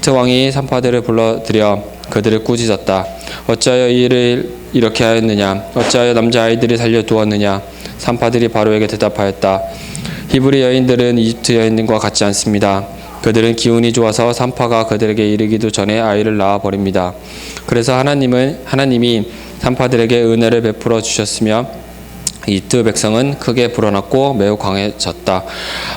이집트 왕이 산파들을 불러들여 그들을 꾸짖었다. 어찌하여 이 일을 이렇게 하였느냐? 어찌하여 남자아이들을 살려두었느냐? 산파들이 바로에게 대답하였다. 히브리 여인들은 이집트 여인들과 같지 않습니다. 그들은 기운이 좋아서 산파가 그들에게 이르기도 전에 아이를 낳아 버립니다. 그래서 하나님이 산파들에게 은혜를 베풀어 주셨으며 이집트 백성은 크게 불어났고 매우 강해졌다.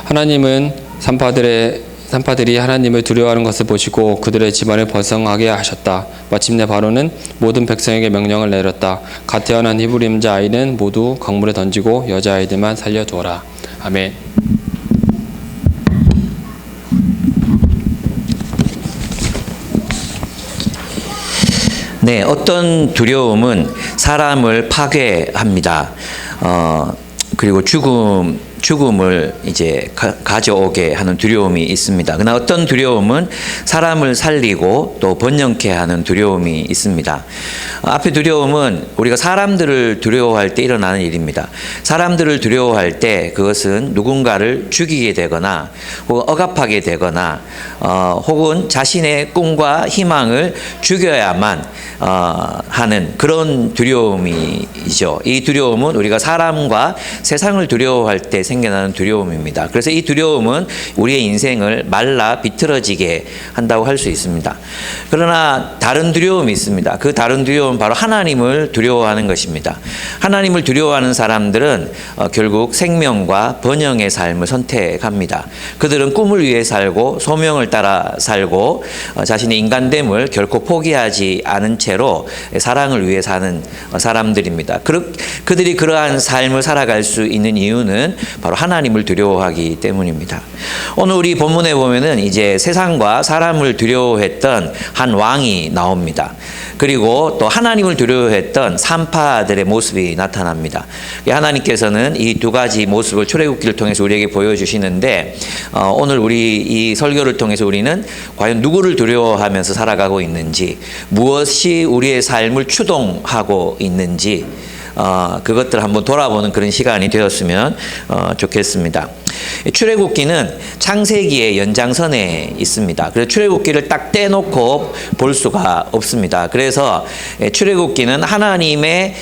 하나님은 산파들이 하나님을 두려워하는 것을 보시고 그들의 집안을 번성하게 하셨다. 마침내 바로는 모든 백성에게 명령을 내렸다. 갓 태어난 히브리 남자 아이는 모두 강물에 던지고 여자 아이들만 살려두어라. 아멘. 네, 어떤 두려움은 사람을 파괴합니다. 그리고 죽음을 이제 가져오게 하는 두려움이 있습니다. 그러나 어떤 두려움은 사람을 살리고 또 번영케 하는 두려움이 있습니다. 앞에 두려움은 우리가 사람들을 두려워할 때 일어나는 일입니다. 사람들을 두려워할 때 그것은 누군가를 죽이게 되거나 혹은 억압하게 되거나 혹은 자신의 꿈과 희망을 죽여야만 하는 그런 두려움이죠. 이 두려움은 우리가 사람과 세상을 두려워할 때 생겨나는 두려움입니다. 그래서 이 두려움은 우리의 인생을 말라 비틀어지게 한다고 할 수 있습니다. 그러나 다른 두려움이 있습니다. 그 다른 두려움은 바로 하나님을 두려워하는 것입니다. 하나님을 두려워하는 사람들은 결국 생명과 번영의 삶을 선택합니다. 그들은 꿈을 위해 살고 소명을 따라 살고 자신의 인간됨을 결코 포기하지 않은 채로 사랑을 위해 사는 사람들입니다. 그들이 그러한 삶을 살아갈 수 있는 이유는 바로 하나님을 두려워하기 때문입니다. 오늘 우리 본문에 보면은 이제 세상과 사람을 두려워했던 한 왕이 나옵니다. 그리고 또 하나님을 두려워했던 산파들의 모습이 나타납니다. 하나님께서는 이 두 가지 모습을 출애굽기를 통해서 우리에게 보여주시는데 오늘 우리 이 설교를 통해서 우리는 과연 누구를 두려워하면서 살아가고 있는지, 무엇이 우리의 삶을 추동하고 있는지 그것들 한번 돌아보는 그런 시간이 되었으면 좋겠습니다. 출애굽기는 창세기의 연장선에 있습니다. 그래서 출애굽기를 딱 떼놓고 볼 수가 없습니다. 그래서 출애굽기는 하나님의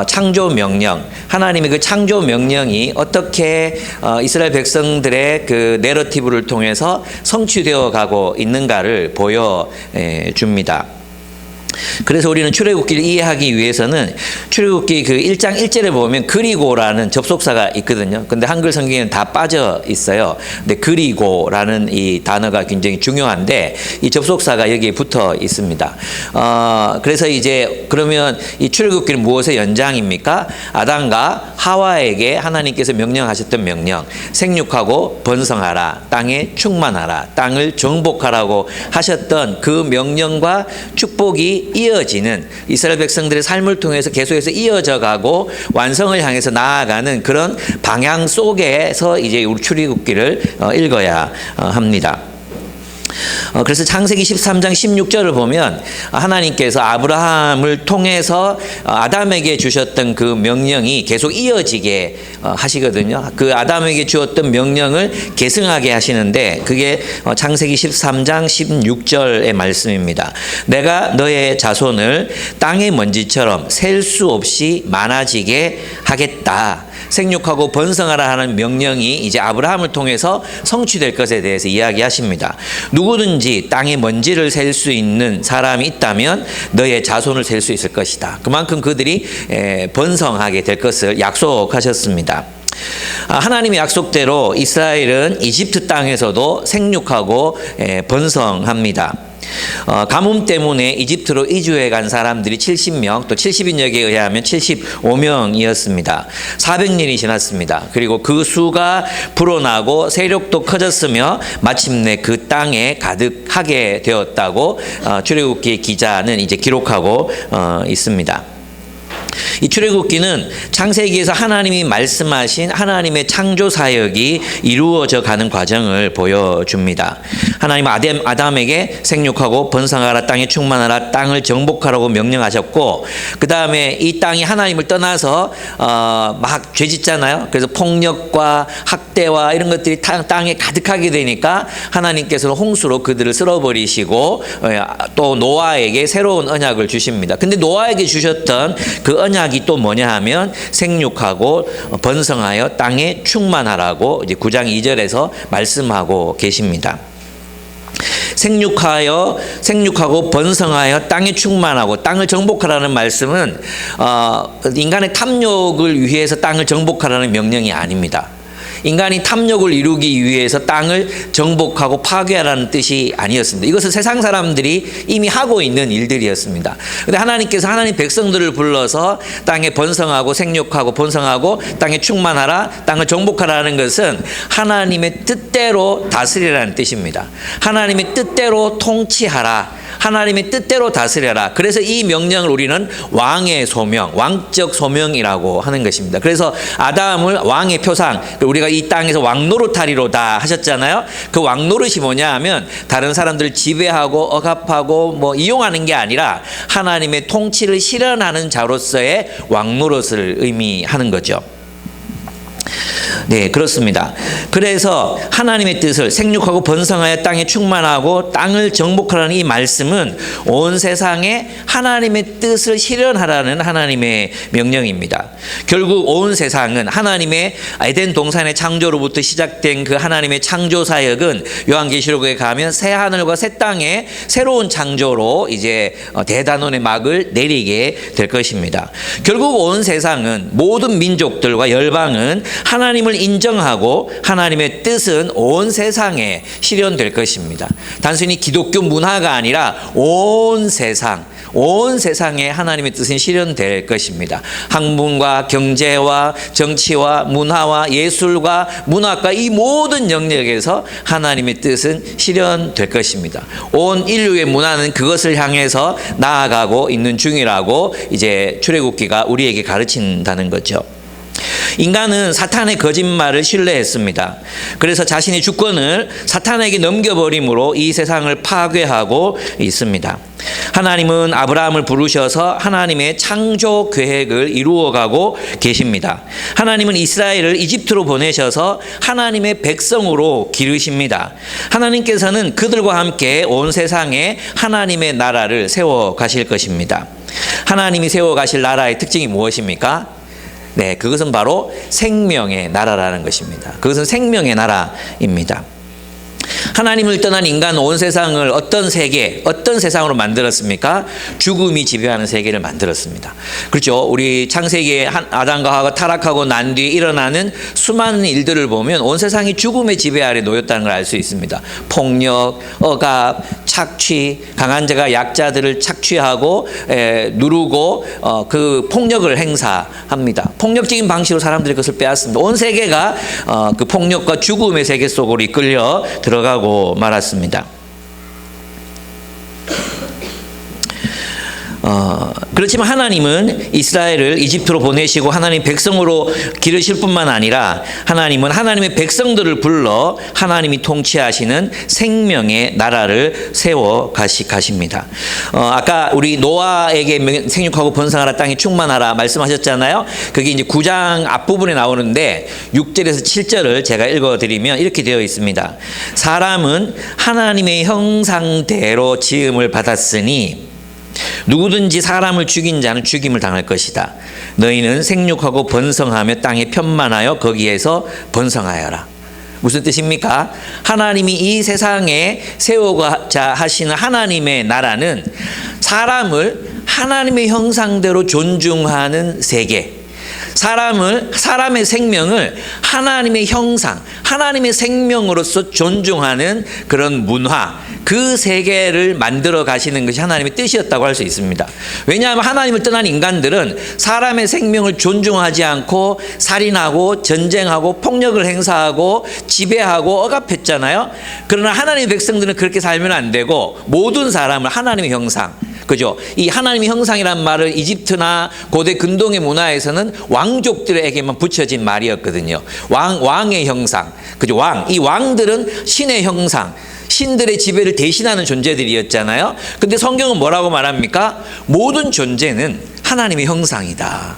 창조 명령, 하나님의 그 창조 명령이 어떻게 이스라엘 백성들의 그 내러티브를 통해서 성취되어 가고 있는가를 보여줍니다. 그래서 우리는 출애굽기를 이해하기 위해서는 출애굽기 그 1장 1절에 보면 그리고라는 접속사가 있거든요. 근데 한글 성경에는 다 빠져 있어요. 근데 그리고라는 이 단어가 굉장히 중요한데 이 접속사가 여기에 붙어 있습니다. 그래서 이제 그러면 이 출애굽기는 무엇의 연장입니까? 아담과 하와에게 하나님께서 명령하셨던 명령, 생육하고 번성하라, 땅에 충만하라, 땅을 정복하라고 하셨던 그 명령과 축복이 이어지는 이스라엘 백성들의 삶을 통해서 계속해서 이어져 가고 완성을 향해서 나아가는 그런 방향 속에서 이제 우리 출애굽기를 읽어야 합니다. 그래서 창세기 13장 16절을 보면 하나님께서 아브라함을 통해서 아담에게 주셨던 그 명령이 계속 이어지게 하시거든요. 그 아담에게 주었던 명령을 계승하게 하시는데 그게 창세기 13장 16절의 말씀입니다. 내가 너의 자손을 땅의 먼지처럼 셀 수 없이 많아지게 하겠다. 생육하고 번성하라 하는 명령이 이제 아브라함을 통해서 성취될 것에 대해서 이야기하십니다. 누구든지 땅의 먼지를 셀 수 있는 사람이 있다면 너의 자손을 셀 수 있을 것이다. 그만큼 그들이 번성하게 될 것을 약속하셨습니다. 하나님의 약속대로 이스라엘은 이집트 땅에서도 생육하고 번성합니다. 가뭄 때문에 이집트로 이주해 간 사람들이 70명, 또 70인역에 의하면 75명이었습니다. 400년이 지났습니다. 그리고 그 수가 불어나고 세력도 커졌으며 마침내 그 땅에 가득하게 되었다고 출애굽기 기자는 이제 기록하고 있습니다. 이 출애굽기는 창세기에서 하나님이 말씀하신 하나님의 창조 사역이 이루어져 가는 과정을 보여줍니다. 하나님 아담에게 생육하고 번성하라, 땅에 충만하라, 땅을 정복하라고 명령하셨고, 그 다음에 이 땅이 하나님을 떠나서 막 죄짓잖아요. 그래서 폭력과 학대와 이런 것들이 땅에 가득하게 되니까 하나님께서는 홍수로 그들을 쓸어버리시고 또 노아에게 새로운 언약을 주십니다. 근데 노아에게 주셨던 그 언약이 또 뭐냐 하면 생육하고 번성하여 땅에 충만하라고 이제 9장 2절에서 말씀하고 계십니다. 생육하고 번성하여 땅에 충만하고 땅을 정복하라는 말씀은 인간의 탐욕을 위해서 땅을 정복하라는 명령이 아닙니다. 인간이 탐욕을 이루기 위해서 땅을 정복하고 파괴하라는 뜻이 아니었습니다. 이것은 세상 사람들이 이미 하고 있는 일들이었습니다. 그런데 하나님께서 하나님 백성들을 불러서 땅에 번성하고 생육하고 번성하고 땅에 충만하라, 땅을 정복하라는 것은 하나님의 뜻대로 다스리라는 뜻입니다. 하나님의 뜻대로 통치하라, 하나님의 뜻대로 다스려라. 그래서 이 명령을 우리는 왕의 소명, 왕적 소명이라고 하는 것입니다. 그래서 아담을 왕의 표상, 우리가 이 땅에서 왕노릇하리로다 하셨잖아요. 그 왕노릇이 뭐냐 하면 다른 사람들을 지배하고 억압하고 뭐 이용하는 게 아니라 하나님의 통치를 실현하는 자로서의 왕노릇을 의미하는 거죠. 네, 그렇습니다. 그래서 하나님의 뜻을 생육하고 번성하여 땅에 충만하고 땅을 정복하라는 이 말씀은 온 세상에 하나님의 뜻을 실현하라는 하나님의 명령입니다. 결국 온 세상은 하나님의 에덴 동산의 창조로부터 시작된 그 하나님의 창조 사역은 요한계시록에 가면 새 하늘과 새 땅의 새로운 창조로 이제 대단원의 막을 내리게 될 것입니다. 결국 온 세상은 모든 민족들과 열방은 하나님을 인정하고 하나님의 뜻은 온 세상에 실현될 것입니다. 단순히 기독교 문화가 아니라 온 세상에 하나님의 뜻은 실현될 것입니다. 학문과 경제와 정치와 문화와 예술과 문학과 이 모든 영역에서 하나님의 뜻은 실현될 것입니다. 온 인류의 문화는 그것을 향해서 나아가고 있는 중이라고 이제 출애굽기가 우리에게 가르친다는 거죠. 인간은 사탄의 거짓말을 신뢰했습니다. 그래서 자신의 주권을 사탄에게 넘겨버림으로 이 세상을 파괴하고 있습니다. 하나님은 아브라함을 부르셔서 하나님의 창조 계획을 이루어가고 계십니다. 하나님은 이스라엘을 이집트로 보내셔서 하나님의 백성으로 기르십니다. 하나님께서는 그들과 함께 온 세상에 하나님의 나라를 세워 가실 것입니다. 하나님이 세워 가실 나라의 특징이 무엇입니까? 네, 그것은 바로 생명의 나라라는 것입니다. 그것은 생명의 나라입니다. 하나님을 떠난 인간 온 세상을 어떤 세상으로 만들었습니까? 죽음이 지배하는 세계를 만들었습니다. 그렇죠. 우리 창세기에 아담과 하와가 타락하고 난 뒤에 일어나는 수많은 일들을 보면 온 세상이 죽음의 지배 아래 놓였다는 걸 알 수 있습니다. 폭력, 억압, 착취, 강한 자가 약자들을 착취하고 누르고 그 폭력을 행사합니다. 폭력적인 방식으로 사람들이 그것을 빼앗습니다. 온 세계가 그 폭력과 죽음의 세계 속으로 이끌려 들어가고 말았습니다. 그렇지만 하나님은 이스라엘을 이집트로 보내시고 하나님 백성으로 기르실 뿐만 아니라 하나님은 하나님의 백성들을 불러 하나님이 통치하시는 생명의 나라를 세워 가십니다. 아까 우리 노아에게 생육하고 번성하라, 땅에 충만하라 말씀하셨잖아요. 그게 이제 9장 앞부분에 나오는데 6절에서 7절을 제가 읽어드리면 이렇게 되어 있습니다. 사람은 하나님의 형상대로 지음을 받았으니 누구든지 사람을 죽인 자는 죽임을 당할 것이다. 너희는 생육하고 번성하며 땅에 편만하여 거기에서 번성하여라. 무슨 뜻입니까? 하나님이 이 세상에 세우고자 하시는 하나님의 나라는 사람을 하나님의 형상대로 존중하는 세계, 사람의 생명을 하나님의 형상, 하나님의 생명으로서 존중하는 그런 문화, 그 세계를 만들어 가시는 것이 하나님의 뜻이었다고 할 수 있습니다. 왜냐하면 하나님을 떠난 인간들은 사람의 생명을 존중하지 않고 살인하고 전쟁하고 폭력을 행사하고 지배하고 억압했잖아요. 그러나 하나님의 백성들은 그렇게 살면 안 되고 모든 사람을 하나님의 형상, 그죠? 이 하나님의 형상이란 말을 이집트나 고대 근동의 문화에서는 왕족들에게만 붙여진 말이었거든요. 왕의 형상. 그죠? 이 왕들은 신의 형상. 신들의 지배를 대신하는 존재들이었잖아요. 근데 성경은 뭐라고 말합니까? 모든 존재는 하나님의 형상이다.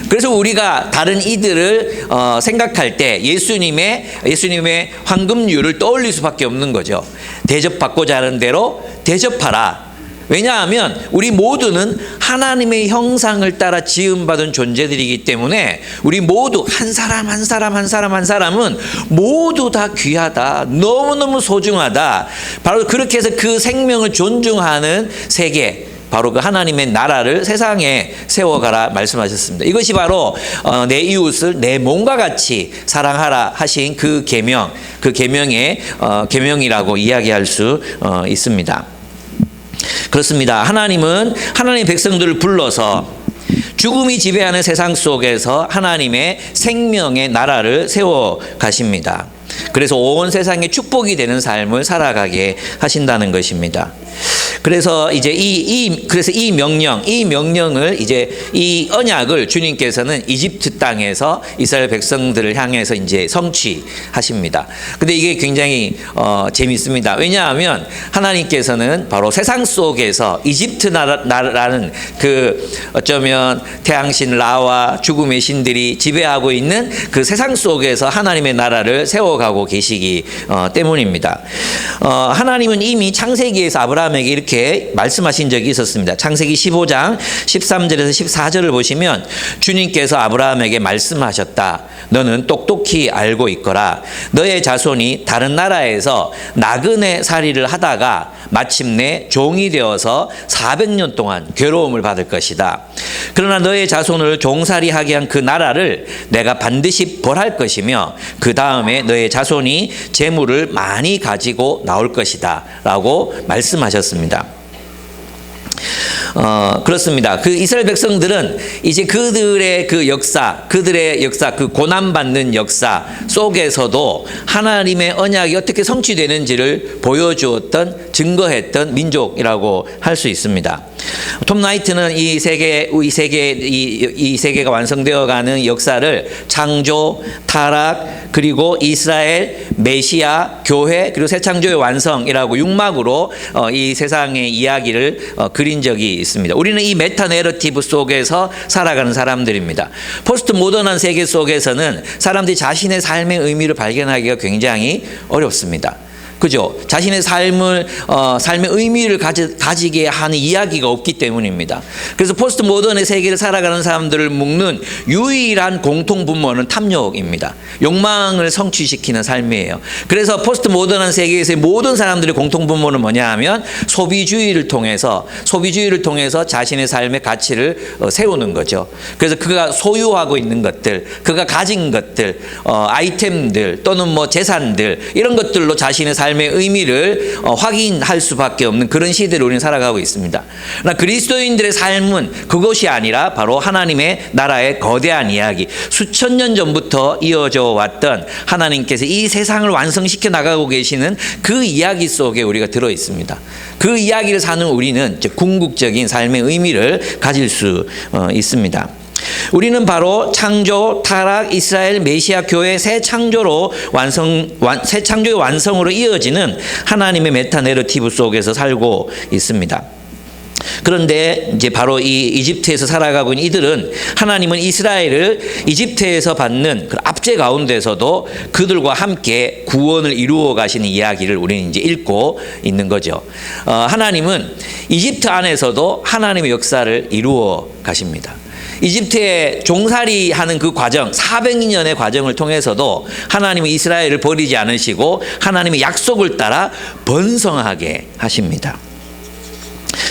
그래서 우리가 다른 이들을 생각할 때 예수님의 황금률을 떠올릴 수밖에 없는 거죠. 대접받고자 하는 대로 대접하라. 왜냐하면 우리 모두는 하나님의 형상을 따라 지음받은 존재들이기 때문에 우리 모두 한 사람은 모두 다 귀하다. 너무너무 소중하다. 바로 그렇게 해서 그 생명을 존중하는 세계, 바로 그 하나님의 나라를 세상에 세워가라 말씀하셨습니다. 이것이 바로 내 이웃을 내 몸과 같이 사랑하라 하신 그 계명의 계명이라고 이야기할 수 있습니다. 그렇습니다. 하나님은 하나님의 백성들을 불러서 죽음이 지배하는 세상 속에서 하나님의 생명의 나라를 세워 가십니다. 그래서 온 세상에 축복이 되는 삶을 살아가게 하신다는 것입니다. 그래서 이제 이 명령을 이제 이 언약을 주님께서는 이집트 땅에서 이스라엘 백성들을 향해서 이제 성취하십니다. 근데 이게 굉장히 재밌습니다. 왜냐하면 하나님께서는 바로 세상 속에서 이집트 나라라는 그 어쩌면 태양신 라와 죽음의 신들이 지배하고 있는 그 세상 속에서 하나님의 나라를 세워가고 계시기 때문입니다. 하나님은 이미 창세기에서 아브라함에게 이렇게 말씀하신 적이 있었습니다. 창세기 15장 13절에서 14절을 보시면 주님께서 아브라함에게 말씀하셨다. 너는 똑똑히 알고 있거라. 너의 자손이 다른 나라에서 나그네 살이를 하다가 마침내 종이 되어서 400년 동안 괴로움을 받을 것이다. 그러나 너의 자손을 종살이하게 한 그 나라를 내가 반드시 벌할 것이며 그 다음에 너의 자손이 재물을 많이 가지고 나올 것이다 라고 말씀하셨습니다. 그렇습니다. 그 이스라엘 백성들은 이제 그들의 역사, 그 고난받는 역사 속에서도 하나님의 언약이 어떻게 성취되는지를 보여주었던, 증거했던 민족이라고 할 수 있습니다. 톰 나이트는 이 세계가 완성되어가는 역사를 창조, 타락, 그리고 이스라엘, 메시아, 교회, 그리고 새 창조의 완성이라고 6막으로 이 세상의 이야기를 그린 적이 있습니다. 우리는 이 메타 내러티브 속에서 살아가는 사람들입니다. 포스트 모던한 세계 속에서는 사람들이 자신의 삶의 의미를 발견하기가 굉장히 어렵습니다. 그죠? 자신의 삶의 의미를 가지게 하는 이야기가 없기 때문입니다. 그래서 포스트 모던의 세계를 살아가는 사람들을 묶는 유일한 공통 분모는 탐욕입니다. 욕망을 성취시키는 삶이에요. 그래서 포스트 모던한 세계에서의 모든 사람들의 공통 분모는 뭐냐 하면 소비주의를 통해서 자신의 삶의 가치를 세우는 거죠. 그래서 그가 소유하고 있는 것들, 그가 가진 것들, 아이템들 또는 뭐 재산들, 이런 것들로 자신의 삶의 의미를 확인할 수밖에 없는 그런 시대를 우리는 살아가고 있습니다. 그러나 그리스도인들의 삶은 그것이 아니라 바로 하나님의 나라의 거대한 이야기, 수천 년 전부터 이어져 왔던 하나님께서 이 세상을 완성시켜 나가고 계시는 그 이야기 속에 우리가 들어 있습니다. 그 이야기를 사는 우리는 궁극적인 삶의 의미를 가질 수 있습니다. 우리는 바로 창조, 타락, 이스라엘, 메시아, 교회 새 창조의 완성으로 이어지는 하나님의 메타 내러티브 속에서 살고 있습니다. 그런데 이제 바로 이 이집트에서 살아가고 있는 이들은 하나님은 이스라엘을 이집트에서 받는 그 압제 가운데서도 그들과 함께 구원을 이루어 가시는 이야기를 우리는 이제 읽고 있는 거죠. 하나님은 이집트 안에서도 하나님의 역사를 이루어 가십니다. 이집트에 종살이하는 그 과정, 400년의 과정을 통해서도 하나님은 이스라엘을 버리지 않으시고 하나님의 약속을 따라 번성하게 하십니다.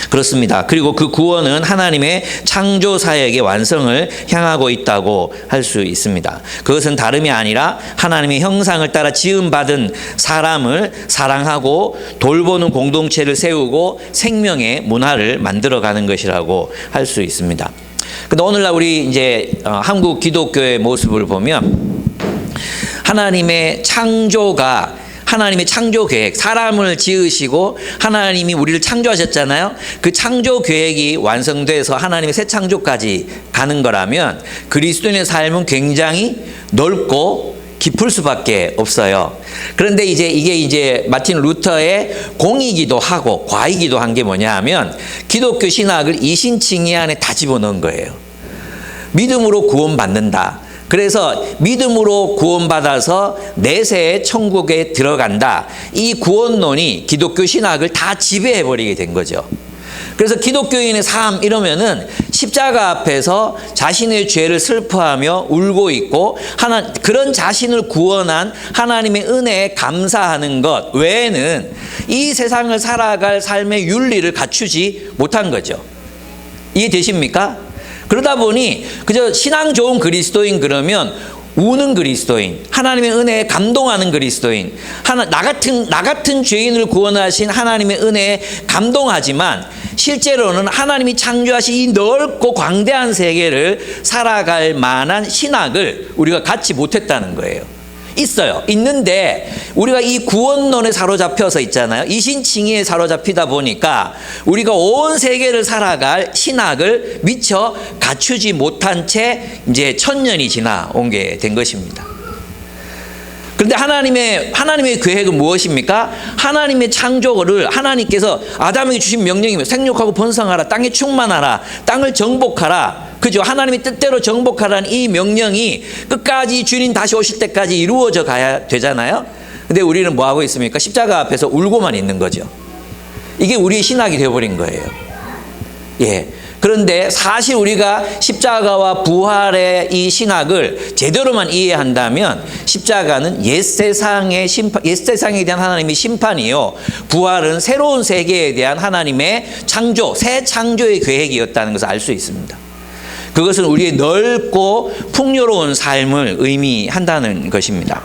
그렇습니다. 그리고 그 구원은 하나님의 창조 사역의 완성을 향하고 있다고 할 수 있습니다. 그것은 다름이 아니라 하나님의 형상을 따라 지음받은 사람을 사랑하고 돌보는 공동체를 세우고 생명의 문화를 만들어가는 것이라고 할 수 있습니다. 근데 오늘날 우리 이제 한국 기독교의 모습을 보면 하나님의 창조가 하나님의 창조 계획, 사람을 지으시고 하나님이 우리를 창조하셨잖아요. 그 창조 계획이 완성돼서 하나님의 새 창조까지 가는 거라면 그리스도인의 삶은 굉장히 넓고 깊을 수밖에 없어요. 그런데 이게 이제 마틴 루터의 공이기도 하고 과이기도 한 게 뭐냐 하면 기독교 신학을 이신칭의 안에 다 집어넣은 거예요. 믿음으로 구원받는다. 그래서 믿음으로 구원받아서 내세의 천국에 들어간다. 이 구원론이 기독교 신학을 다 지배해버리게 된 거죠. 그래서 기독교인의 삶 이러면은 십자가 앞에서 자신의 죄를 슬퍼하며 울고 있고 그런 자신을 구원한 하나님의 은혜에 감사하는 것 외에는 이 세상을 살아갈 삶의 윤리를 갖추지 못한 거죠. 이해되십니까? 그러다 보니 그저 신앙 좋은 그리스도인 그러면 우는 그리스도인, 하나님의 은혜에 감동하는 그리스도인, 나 같은 죄인을 구원하신 하나님의 은혜에 감동하지만 실제로는 하나님이 창조하신 이 넓고 광대한 세계를 살아갈 만한 신학을 우리가 갖지 못했다는 거예요. 있어요. 있는데 우리가 이 구원론에 사로잡혀서 있잖아요. 이신칭의에 사로잡히다 보니까 우리가 온 세계를 살아갈 신학을 미처 갖추지 못한 채 이제 1000년이 지나온 게 된 것입니다. 그런데 하나님의 계획은 무엇입니까? 하나님의 창조를 하나님께서 아담에게 주신 명령이면 생육하고 번성하라, 땅에 충만하라, 땅을 정복하라. 그죠? 하나님의 뜻대로 정복하라는 이 명령이 끝까지 주님 다시 오실 때까지 이루어져 가야 되잖아요. 근데 우리는 뭐 하고 있습니까? 십자가 앞에서 울고만 있는 거죠. 이게 우리의 신학이 되어버린 거예요. 예. 그런데 사실 우리가 십자가와 부활의 이 신학을 제대로만 이해한다면 십자가는 옛 세상에 대한 하나님의 심판이요, 부활은 새로운 세계에 대한 하나님의 창조, 새 창조의 계획이었다는 것을 알 수 있습니다. 그것은 우리의 넓고 풍요로운 삶을 의미한다는 것입니다.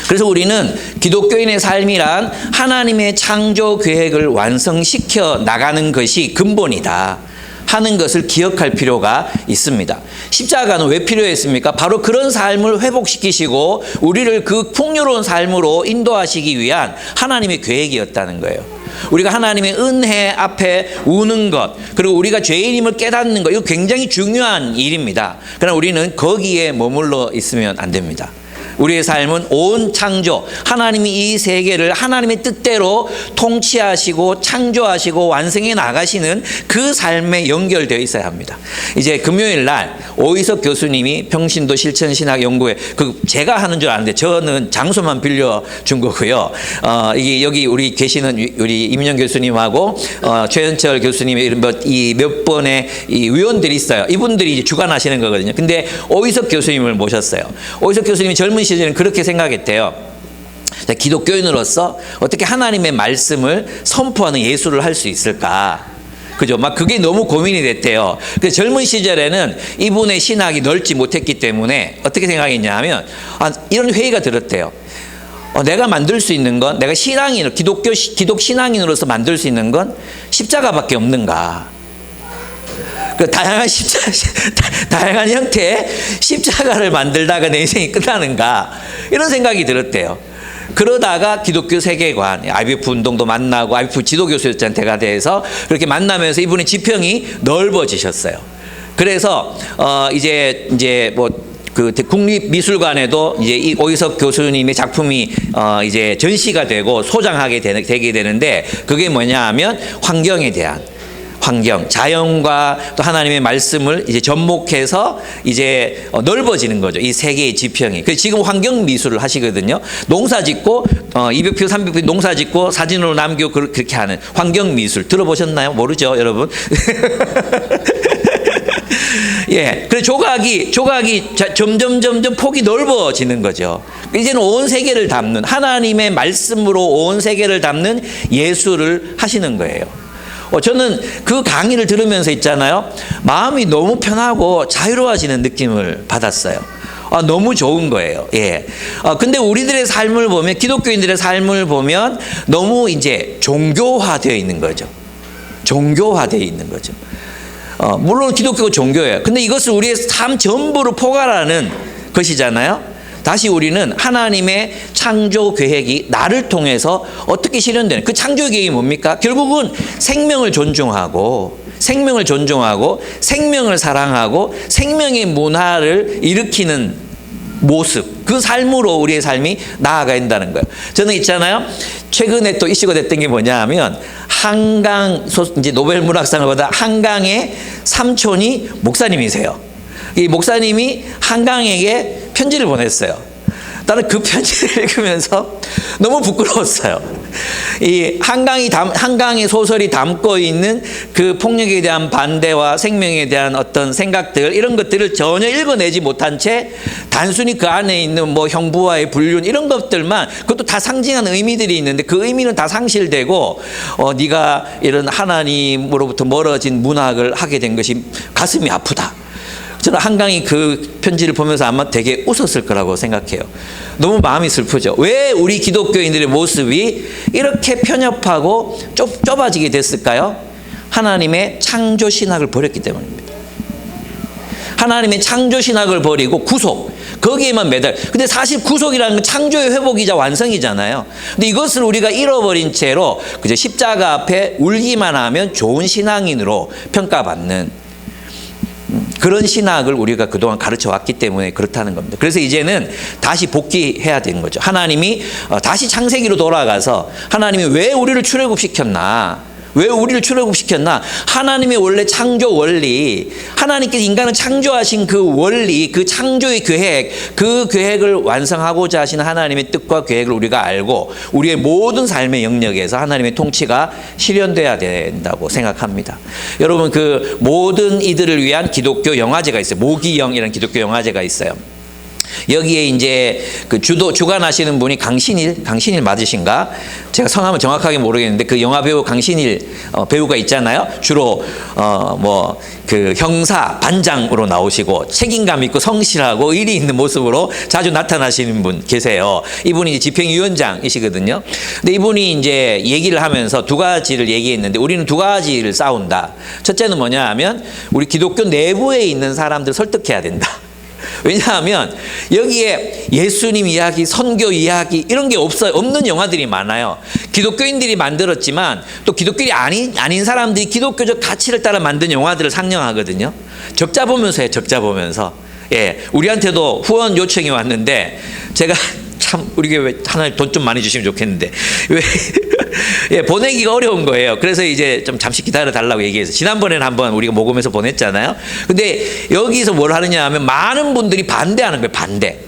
그래서 우리는 기독교인의 삶이란 하나님의 창조 계획을 완성시켜 나가는 것이 근본이다 하는 것을 기억할 필요가 있습니다. 십자가는 왜 필요했습니까? 바로 그런 삶을 회복시키시고 우리를 그 풍요로운 삶으로 인도하시기 위한 하나님의 계획이었다는 거예요. 우리가 하나님의 은혜 앞에 우는 것, 그리고 우리가 죄인임을 깨닫는 것, 이거 굉장히 중요한 일입니다. 그러나 우리는 거기에 머물러 있으면 안 됩니다. 우리의 삶은 온 창조, 하나님이 이 세계를 하나님의 뜻대로 통치하시고 창조하시고 완성해 나가시는 그 삶에 연결되어 있어야 합니다. 이제 금요일 날 오이석 교수님이 평신도 실천신학연구회, 제가 하는 줄 아는데 저는 장소만 빌려준 거고요. 이게 여기 우리 계시는 우리 임영 교수님하고 최현철 교수님의 이런 몇 번의 이 위원들이 있어요. 이분들이 이제 주관하시는 거거든요. 근데 오이석 교수님을 모셨어요. 오이석 교수님이 젊은 시절에는 그렇게 생각했대요. 기독교인으로서 어떻게 하나님의 말씀을 선포하는 예술을 할 수 있을까? 그죠? 막 그게 너무 고민이 됐대요. 그래서 젊은 시절에는 이분의 신학이 넓지 못했기 때문에 어떻게 생각했냐 하면 이런 회의가 들었대요. 내가 만들 수 있는 건, 내가 기독 신앙인으로서 만들 수 있는 건 십자가밖에 없는가? 다양한 형태의 십자가를 만들다가 내 인생이 끝나는가? 이런 생각이 들었대요. 그러다가 기독교 세계관, IBF 운동도 만나고, IBF 지도교수였잖아요, 대가대에서. 그렇게 만나면서 이분의 지평이 넓어지셨어요. 그래서, 국립미술관에도 이제 이 오이석 교수님의 작품이 이제 전시가 되고 소장하게 되게 되는데, 그게 뭐냐 하면 환경에 대한, 자연과 또 하나님의 말씀을 이제 접목해서 이제 넓어지는 거죠. 이 세계의 지평이. 그래서 지금 환경 미술을 하시거든요. 농사 짓고 200표, 300표 농사 짓고 사진으로 남기고 그렇게 하는 환경 미술 들어보셨나요? 모르죠, 여러분? 예. 그래서 조각이 점점 폭이 넓어지는 거죠. 이제는 온 세계를 담는, 하나님의 말씀으로 온 세계를 담는 예술을 하시는 거예요. 저는 그 강의를 들으면서 있잖아요, 마음이 너무 편하고 자유로워지는 느낌을 받았어요. 너무 좋은 거예요. 예. 근데 우리들의 삶을 보면, 기독교인들의 삶을 보면 너무 이제 종교화되어 있는 거죠. 물론 기독교가 종교예요. 근데 이것을 우리의 삶 전부를 포괄하는 것이잖아요. 다시 우리는 하나님의 창조 계획이 나를 통해서 어떻게 실현되는 그 창조 계획이 뭡니까? 결국은 생명을 존중하고 생명을 사랑하고 생명의 문화를 일으키는 모습, 그 삶으로 우리의 삶이 나아가야 된다는 거예요. 저는 있잖아요. 최근에 또 이슈가 됐던 게 뭐냐 하면 이제 노벨 문학상을 받아 한강의 삼촌이 목사님이세요. 이 목사님이 한강에게 편지를 보냈어요. 나는 그 편지를 읽으면서 너무 부끄러웠어요. 이 한강의 소설이 담고 있는 그 폭력에 대한 반대와 생명에 대한 어떤 생각들, 이런 것들을 전혀 읽어내지 못한 채 단순히 그 안에 있는 뭐 형부와의 불륜 이런 것들만, 그것도 다 상징하는 의미들이 있는데 그 의미는 다 상실되고 네가 이런 하나님으로부터 멀어진 문학을 하게 된 것이 가슴이 아프다. 저는 한강이 그 편지를 보면서 아마 되게 웃었을 거라고 생각해요. 너무 마음이 슬프죠. 왜 우리 기독교인들의 모습이 이렇게 편협하고 좁아지게 됐을까요? 하나님의 창조 신학을 버렸기 때문입니다. 하나님의 창조 신학을 버리고 구속, 거기에만 근데 사실 구속이라는 건 창조의 회복이자 완성이잖아요. 근데 이것을 우리가 잃어버린 채로 그저 십자가 앞에 울기만 하면 좋은 신앙인으로 평가받는 그런 신학을 우리가 그동안 가르쳐 왔기 때문에 그렇다는 겁니다. 그래서 이제는 다시 복귀해야 되는 거죠. 하나님이 다시 창세기로 돌아가서 하나님이 왜 우리를 출애굽시켰나? 하나님의 원래 창조 원리, 하나님께서 인간을 창조하신 그 원리, 그 창조의 계획, 그 계획을 완성하고자 하시는 하나님의 뜻과 계획을 우리가 알고 우리의 모든 삶의 영역에서 하나님의 통치가 실현돼야 된다고 생각합니다. 여러분, 그 모든 이들을 위한 기독교 영화제가 있어요. 모기영이라는 기독교 영화제가 있어요. 여기에 이제 그 주관하시는 분이 강신일 맞으신가? 제가 성함은 정확하게 모르겠는데 그 영화 배우 강신일 배우가 있잖아요. 주로 뭐 그 형사 반장으로 나오시고 책임감 있고 성실하고 의리 있는 모습으로 자주 나타나시는 분 계세요. 이분이 이제 집행위원장이시거든요. 근데 이분이 이제 얘기를 하면서 두 가지를 얘기했는데 우리는 두 가지를 싸운다. 첫째는 뭐냐 하면 우리 기독교 내부에 있는 사람들 설득해야 된다. 왜냐하면 여기에 예수님 이야기, 선교 이야기 이런 게 없는 영화들이 많아요. 기독교인들이 만들었지만 또 기독교인이 아닌 사람들이 기독교적 가치를 따라 만든 영화들을 상영하거든요. 적자 보면서 해요. 적자 보면서. 예, 우리한테도 후원 요청이 왔는데 제가 참 우리 교회 하나님 돈 좀 많이 주시면 좋겠는데 왜 예, 보내기가 어려운 거예요. 그래서 이제 좀 잠시 기다려 달라고 얘기해서 지난번에는 한번 우리가 모금해서 보냈잖아요. 근데 여기서 뭘 하느냐 하면 많은 분들이 반대하는 거예요. 반대.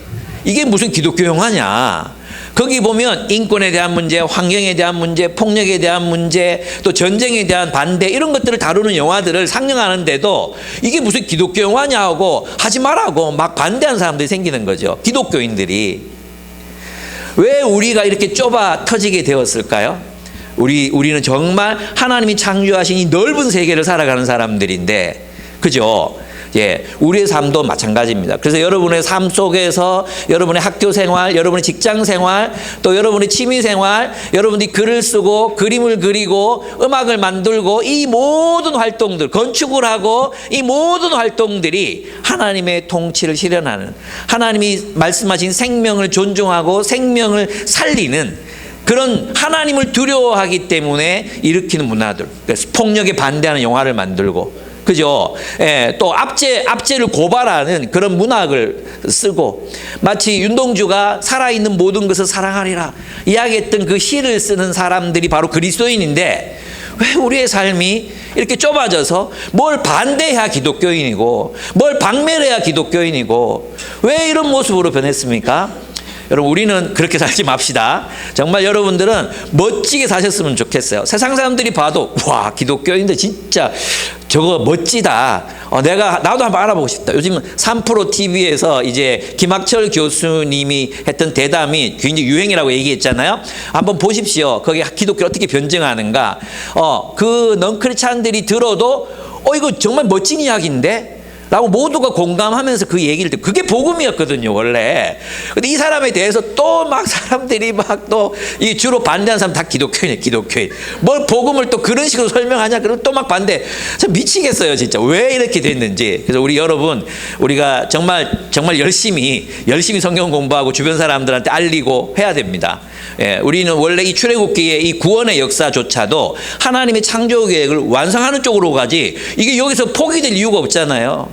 이게 무슨 기독교 영화냐. 거기 보면 인권에 대한 문제, 환경에 대한 문제, 폭력에 대한 문제, 또 전쟁에 대한 반대 이런 것들을 다루는 영화들을 상영하는데도 이게 무슨 기독교 영화냐고 하지 말라고 막 반대하는 사람들이 생기는 거죠. 기독교인들이. 왜 우리가 이렇게 좁아 터지게 되었을까요? 우리는 정말 하나님이 창조하신 이 넓은 세계를 살아가는 사람들인데, 그죠? 예, 우리의 삶도 마찬가지입니다. 그래서 여러분의 삶 속에서 여러분의 학교 생활, 여러분의 직장 생활, 또 여러분의 취미 생활, 여러분들이 글을 쓰고 그림을 그리고 음악을 만들고 이 모든 활동들, 건축을 하고 이 모든 활동들이 하나님의 통치를 실현하는, 하나님이 말씀하신 생명을 존중하고 생명을 살리는 그런 하나님을 두려워하기 때문에 일으키는 문화들, 그래서 폭력에 반대하는 영화를 만들고, 그죠? 예, 또 압제를 고발하는 그런 문학을 쓰고, 마치 윤동주가 살아있는 모든 것을 사랑하리라 이야기했던 그 시를 쓰는 사람들이 바로 그리스도인인데, 왜 우리의 삶이 이렇게 좁아져서 뭘 반대해야 기독교인이고 뭘 박멸해야 기독교인이고 왜 이런 모습으로 변했습니까? 여러분, 우리는 그렇게 살지 맙시다. 정말 여러분들은 멋지게 사셨으면 좋겠어요. 세상 사람들이 봐도 와, 기독교인들 진짜 저거 멋지다. 나도 한번 알아보고 싶다. 요즘 3프로 TV에서 이제 김학철 교수님이 했던 대담이 굉장히 유행이라고 얘기했잖아요. 한번 보십시오. 거기 기독교 어떻게 변증하는가. 그 넌크리스찬들이 들어도 이거 정말 멋진 이야기인데 라고 모두가 공감하면서 그 얘기를 듣고, 그게 복음이었거든요, 원래. 근데 이 사람에 대해서 또 막 사람들이 막 또 이 주로 반대하는 사람 다 기독교인이에요, 기독교인. 뭘 복음을 또 그런 식으로 설명하냐? 그러면 또 막 반대. 참 미치겠어요, 진짜. 왜 이렇게 됐는지. 그래서 우리 여러분, 우리가 정말 열심히 성경 공부하고 주변 사람들한테 알리고 해야 됩니다. 예, 우리는 원래 이 출애굽기의 이 구원의 역사조차도 하나님의 창조 계획을 완성하는 쪽으로 가지, 이게 여기서 포기될 이유가 없잖아요.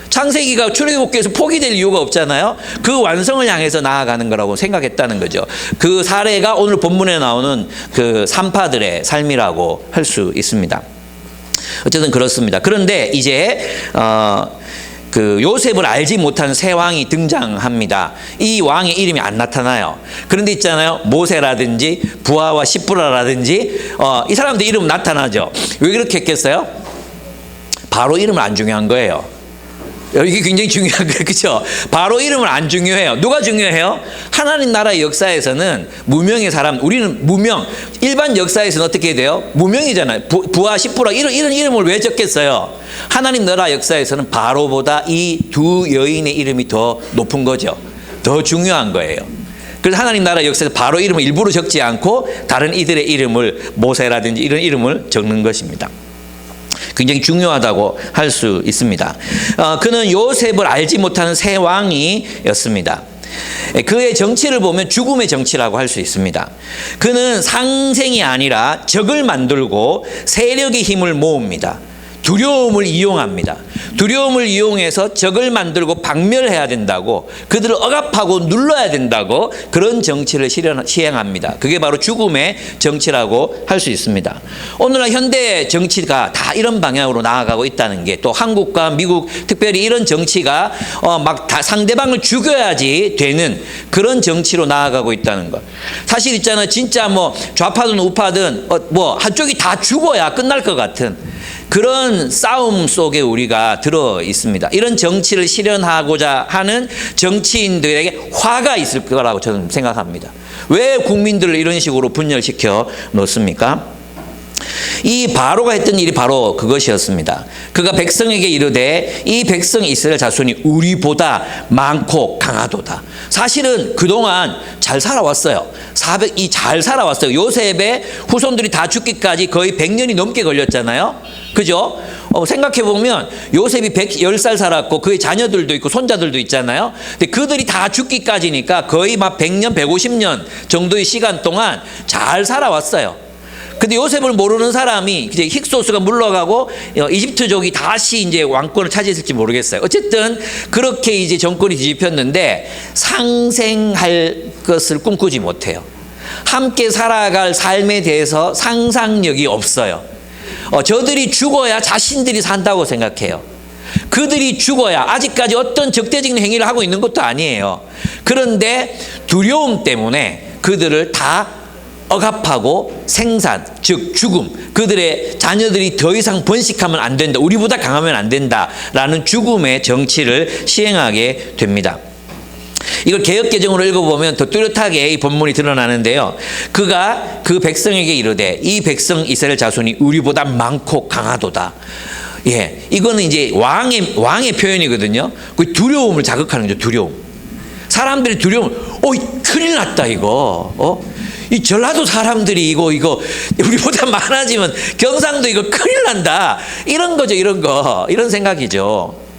창세기가 출애굽기에서 포기될 이유가 없잖아요. 그 완성을 향해서 나아가는 거라고 생각했다는 거죠. 그 사례가 오늘 본문에 나오는 그 산파들의 삶이라고 할 수 있습니다. 어쨌든 그렇습니다. 그런데 이제 그 요셉을 알지 못한 새 왕이 등장합니다. 이 왕의 이름이 안 나타나요. 그런데 있잖아요, 모세라든지 부하와 시프라라든지 이 사람들 이름 나타나죠. 왜 그렇게 했겠어요? 바로 이름을 안 중요한 거예요. 이게 굉장히 중요한 거예요. 그렇죠? 바로 이름은 안 중요해요. 누가 중요해요? 하나님 나라의 역사에서는 무명의 사람, 우리는 무명, 일반 역사에서는 어떻게 돼요? 무명이잖아요. 부하 시프라 이런 이름을 왜 적겠어요? 하나님 나라 역사에서는 바로보다 이 두 여인의 이름이 더 높은 거죠. 더 중요한 거예요. 그래서 하나님 나라 역사에서 바로 이름을 일부러 적지 않고 다른 이들의 이름을, 모세라든지 이런 이름을 적는 것입니다. 굉장히 중요하다고 할 수 있습니다. 그는 요셉을 알지 못하는 새 왕이었습니다. 그의 정치를 보면 죽음의 정치라고 할 수 있습니다. 그는 상생이 아니라 적을 만들고 세력의 힘을 모읍니다. 두려움을 이용합니다. 두려움을 이용해서 적을 만들고 박멸해야 된다고, 그들을 억압하고 눌러야 된다고, 그런 정치를 시행합니다. 그게 바로 죽음의 정치라고 할 수 있습니다. 오늘날 현대 정치가 다 이런 방향으로 나아가고 있다는 게, 또 한국과 미국 특별히 이런 정치가 막 다 상대방을 죽여야지 되는 그런 정치로 나아가고 있다는 것. 사실 있잖아요, 진짜 뭐 좌파든 우파든 뭐 한쪽이 다 죽어야 끝날 것 같은 그런 싸움 속에 우리가 들어 있습니다. 이런 정치를 실현하고자 하는 정치인들에게 화가 있을 거라고 저는 생각합니다. 왜 국민들을 이런 식으로 분열시켜 놓습니까? 이 바로가 했던 일이 바로 그것이었습니다. 그가 백성에게 이르되 이 백성 이스라엘 자손이 우리보다 많고 강하도다. 사실은 그동안 잘 살아왔어요. 잘 살아왔어요. 요셉의 후손들이 다 죽기까지 거의 100년이 넘게 걸렸잖아요. 그죠? 생각해보면 요셉이 10살 살았고 그의 자녀들도 있고 손자들도 있잖아요. 근데 그들이 다 죽기까지니까 거의 막 100년, 150년 정도의 시간 동안 잘 살아왔어요. 근데 요셉을 모르는 사람이 이제 힉소스가 물러가고 이집트족이 다시 이제 왕권을 차지했을지 모르겠어요. 어쨌든 그렇게 이제 정권이 뒤집혔는데 상생할 것을 꿈꾸지 못해요. 함께 살아갈 삶에 대해서 상상력이 없어요. 저들이 죽어야 자신들이 산다고 생각해요. 그들이 죽어야, 아직까지 어떤 적대적인 행위를 하고 있는 것도 아니에요. 그런데 두려움 때문에 그들을 다 억압하고 생산, 즉 죽음, 그들의 자녀들이 더 이상 번식하면 안 된다, 우리보다 강하면 안 된다라는 죽음의 정치를 시행하게 됩니다. 이걸 개역개정으로 읽어보면 더 뚜렷하게 이 본문이 드러나는데요. 그가 그 백성에게 이르되 이 백성 이스라엘 자손이 우리보다 많고 강하도다. 예, 이거는 이제 왕의 표현이거든요. 그 두려움을 자극하는 거죠. 두려움. 사람들이 두려움. 큰일 났다 이거. 이 전라도 사람들이 이거 우리보다 많아지면 경상도 이거 큰일 난다. 이런 거죠. 이런 생각이죠.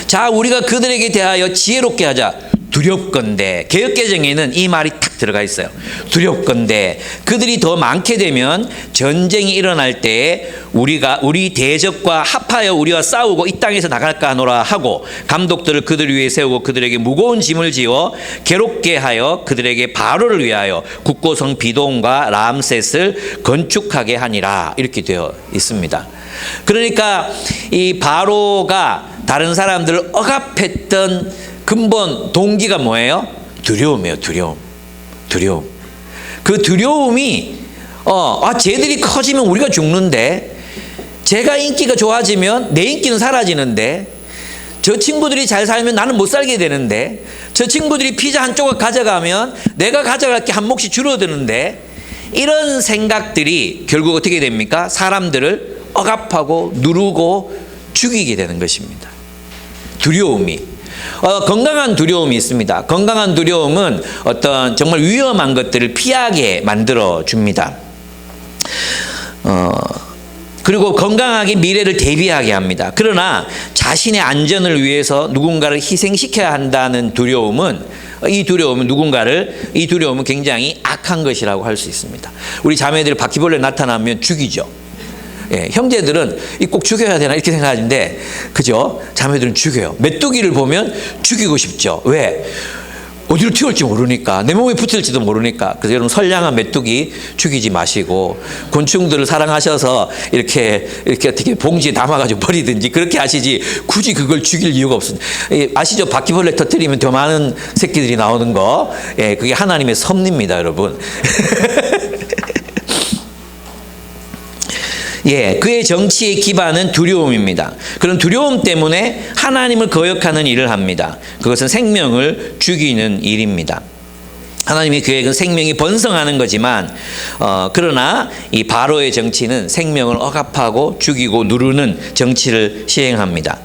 자, 우리가 그들에게 대하여 지혜롭게 하자. 두렵건대. 개역개정에는 이 말이 탁 들어가 있어요. 두렵건대 그들이 더 많게 되면 전쟁이 일어날 때에 우리 대적과 합하여 우리와 싸우고 이 땅에서 나갈까 하노라 하고 감독들을 그들 위에 세우고 그들에게 무거운 짐을 지어 괴롭게 하여 그들에게 바로를 위하여 국고성 비동과 람셋을 건축하게 하니라. 이렇게 되어 있습니다. 그러니까 이 바로가 다른 사람들을 억압했던 근본 동기가 뭐예요? 두려움이에요. 두려움. 그 두려움이 쟤들이 커지면 우리가 죽는데, 제가 인기가 좋아지면 내 인기는 사라지는데, 저 친구들이 잘 살면 나는 못 살게 되는데, 저 친구들이 피자 한 조각 가져가면 내가 가져갈 게 한 몫이 줄어드는데, 이런 생각들이 결국 어떻게 됩니까? 사람들을 억압하고 누르고 죽이게 되는 것입니다. 두려움이. 건강한 두려움이 있습니다. 건강한 두려움은 어떤 정말 위험한 것들을 피하게 만들어 줍니다. 그리고 건강하게 미래를 대비하게 합니다. 그러나 자신의 안전을 위해서 누군가를 희생시켜야 한다는 두려움은 이 두려움은 굉장히 악한 것이라고 할 수 있습니다. 우리 자매들 바퀴벌레 나타나면 죽이죠. 예, 형제들은 꼭 죽여야 되나 이렇게 생각하는데, 그죠? 자매들은 죽여요. 메뚜기를 보면 죽이고 싶죠. 왜? 어디로 튀어올지 모르니까, 내 몸에 붙을지도 모르니까. 그래서 여러분, 선량한 메뚜기 죽이지 마시고, 곤충들을 사랑하셔서 이렇게 어떻게 봉지에 담아가지고 버리든지 그렇게 하시지, 굳이 그걸 죽일 이유가 없습니다. 아시죠? 바퀴벌레 터뜨리면 더 많은 새끼들이 나오는 거. 예, 그게 하나님의 섭리입니다, 여러분. 예, 그의 정치의 기반은 두려움입니다. 그런 두려움 때문에 하나님을 거역하는 일을 합니다. 그것은 생명을 죽이는 일입니다. 하나님의 계획은 생명이 번성하는 거지만, 그러나 이 바로의 정치는 생명을 억압하고 죽이고 누르는 정치를 시행합니다.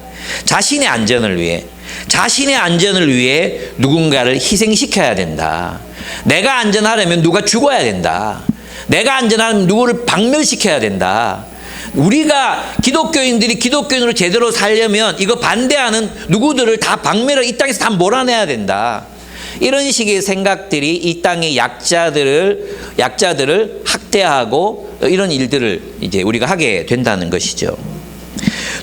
자신의 안전을 위해 누군가를 희생시켜야 된다. 내가 안전하려면 누가 죽어야 된다. 내가 안전하려면 누구를 박멸시켜야 된다. 우리가 기독교인들이 기독교인으로 제대로 살려면 이거 반대하는 누구들을 다 박멸을 이 땅에서 다 몰아내야 된다. 이런 식의 생각들이 이 땅의 약자들을 학대하고 이런 일들을 이제 우리가 하게 된다는 것이죠.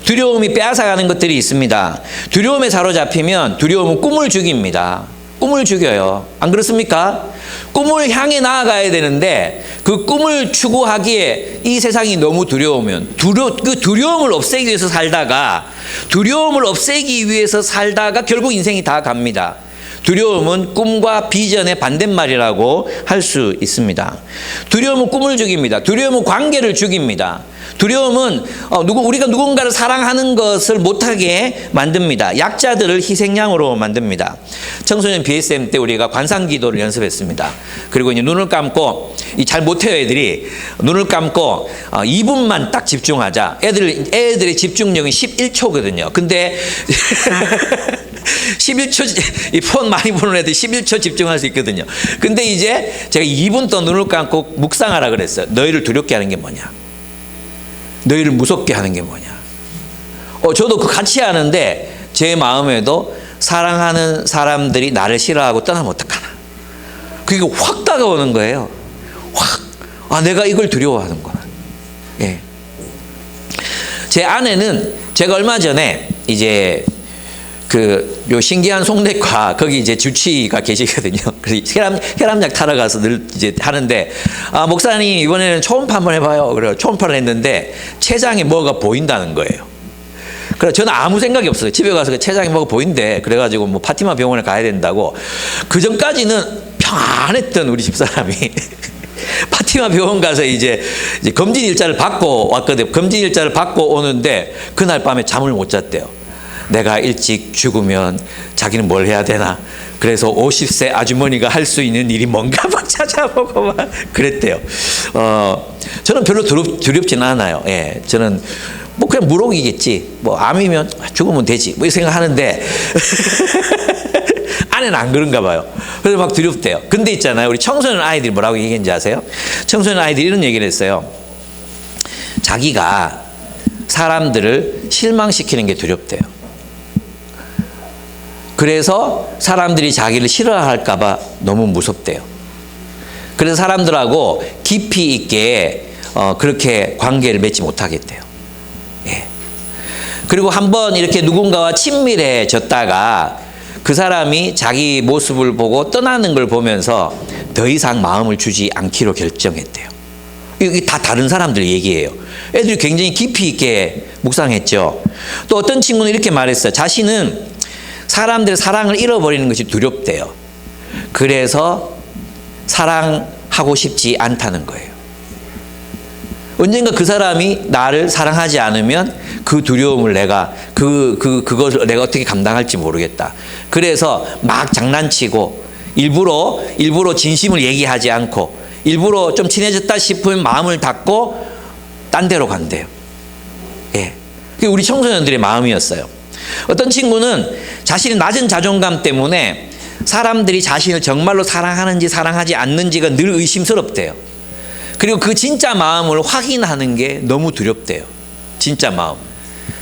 두려움이 빼앗아가는 것들이 있습니다. 두려움에 사로잡히면 두려움은 꿈을 죽입니다. 꿈을 죽여요. 안 그렇습니까? 꿈을 향해 나아가야 되는데 그 꿈을 추구하기에 이 세상이 너무 두려우면 그 두려움을 없애기 위해서 살다가 결국 인생이 다 갑니다. 두려움은 꿈과 비전의 반대말이라고 할 수 있습니다. 두려움은 꿈을 죽입니다. 두려움은 관계를 죽입니다. 두려움은 우리가 누군가를 사랑하는 것을 못하게 만듭니다. 약자들을 희생양으로 만듭니다. 청소년 BSM 때 우리가 관상기도를 연습했습니다. 그리고 이제 눈을 감고, 잘 못해요 애들이. 눈을 감고 2분만 딱 집중하자. 애들의 집중력이 11초거든요. 근데 11초, 이 폰 많이 보는 애들 11초 집중할 수 있거든요. 근데 이제 제가 2분 더 눈을 감고 묵상하라 그랬어요. 너희를 두렵게 하는 게 뭐냐? 너희를 무섭게 하는 게 뭐냐? 저도 그 같이 하는데 제 마음에도 사랑하는 사람들이 나를 싫어하고 떠나면 어떡하나? 그게 확 다가오는 거예요. 확. 내가 이걸 두려워하는구나. 예. 제 아내는 제가 얼마 전에 이제 요 신기한 속내과 거기 이제 주치의가 계시거든요. 그래서 혈압약 타러 가서 늘 이제 하는데, 목사님 이번에는 초음파 한번 해봐요. 그래서 초음파를 했는데 췌장에 뭐가 보인다는 거예요. 그래서 저는 아무 생각이 없어요. 집에 가서 췌장에 뭐가 보인대. 그래가지고 뭐 파티마 병원에 가야 된다고. 그 전까지는 평안했던 우리 집사람이 파티마 병원 가서 이제 검진 일자를 받고 왔거든요. 검진 일자를 받고 오는데 그날 밤에 잠을 못 잤대요. 내가 일찍 죽으면 자기는 뭘 해야 되나? 그래서 50세 아주머니가 할 수 있는 일이 뭔가 막 찾아보고 막 그랬대요. 저는 별로 두렵지는 않아요. 예, 저는 뭐 그냥 무록이겠지. 뭐 암이면 죽으면 되지. 뭐 이 생각하는데 아내는 안 그런가 봐요. 그래서 막 두렵대요. 근데 있잖아요. 우리 청소년 아이들이 뭐라고 얘기했는지 아세요? 청소년 아이들이 이런 얘기를 했어요. 자기가 사람들을 실망시키는 게 두렵대요. 그래서 사람들이 자기를 싫어할까 봐 너무 무섭대요. 그래서 사람들하고 깊이 있게 그렇게 관계를 맺지 못하겠대요. 예. 그리고 한번 이렇게 누군가와 친밀해졌다가 그 사람이 자기 모습을 보고 떠나는 걸 보면서 더 이상 마음을 주지 않기로 결정했대요. 이게 다 다른 사람들 얘기예요. 애들이 굉장히 깊이 있게 묵상했죠. 또 어떤 친구는 이렇게 말했어요. 자신은 사람들의 사랑을 잃어버리는 것이 두렵대요. 그래서 사랑하고 싶지 않다는 거예요. 언젠가 그 사람이 나를 사랑하지 않으면 그 두려움을 그것을 내가 어떻게 감당할지 모르겠다. 그래서 막 장난치고 일부러 진심을 얘기하지 않고 일부러 좀 친해졌다 싶으면 마음을 닫고 딴 데로 간대요. 예. 그게 우리 청소년들의 마음이었어요. 어떤 친구는 자신의 낮은 자존감 때문에 사람들이 자신을 정말로 사랑하는지 사랑하지 않는지가 늘 의심스럽대요. 그리고 그 진짜 마음을 확인하는 게 너무 두렵대요. 진짜 마음.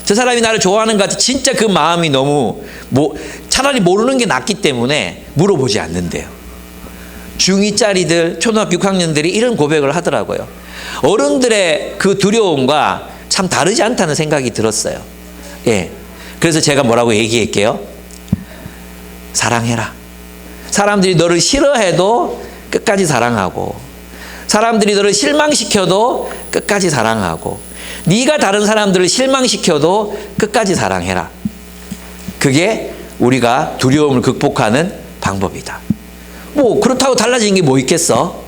저 사람이 나를 좋아하는 것 같아. 진짜 그 마음이 너무 차라리 모르는 게 낫기 때문에 물어보지 않는데요. 중2짜리들, 초등학교 6학년들이 이런 고백을 하더라고요. 어른들의 그 두려움과 참 다르지 않다는 생각이 들었어요. 예. 그래서 제가 뭐라고 얘기할게요? 사랑해라. 사람들이 너를 싫어해도 끝까지 사랑하고, 사람들이 너를 실망시켜도 끝까지 사랑하고, 네가 다른 사람들을 실망시켜도 끝까지 사랑해라. 그게 우리가 두려움을 극복하는 방법이다. 뭐 그렇다고 달라지는 게 뭐 있겠어?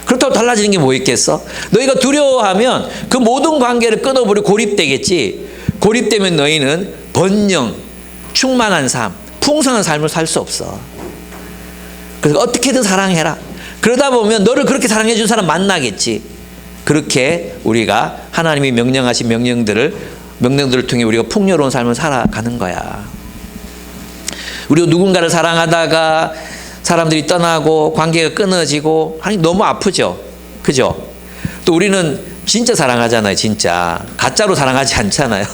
그렇다고 달라지는 게 뭐 있겠어? 너희가 두려워하면 그 모든 관계를 끊어버리고 고립되겠지. 고립되면 너희는 번영, 충만한 삶, 풍성한 삶을 살 수 없어. 그래서 어떻게든 사랑해라. 그러다 보면 너를 그렇게 사랑해 준 사람 만나겠지. 그렇게 우리가 하나님이 명령하신 명령들을 통해 우리가 풍요로운 삶을 살아가는 거야. 우리가 누군가를 사랑하다가 사람들이 떠나고 관계가 끊어지고 하니 너무 아프죠. 그죠? 또 우리는 진짜 사랑하잖아요. 진짜. 가짜로 사랑하지 않잖아요.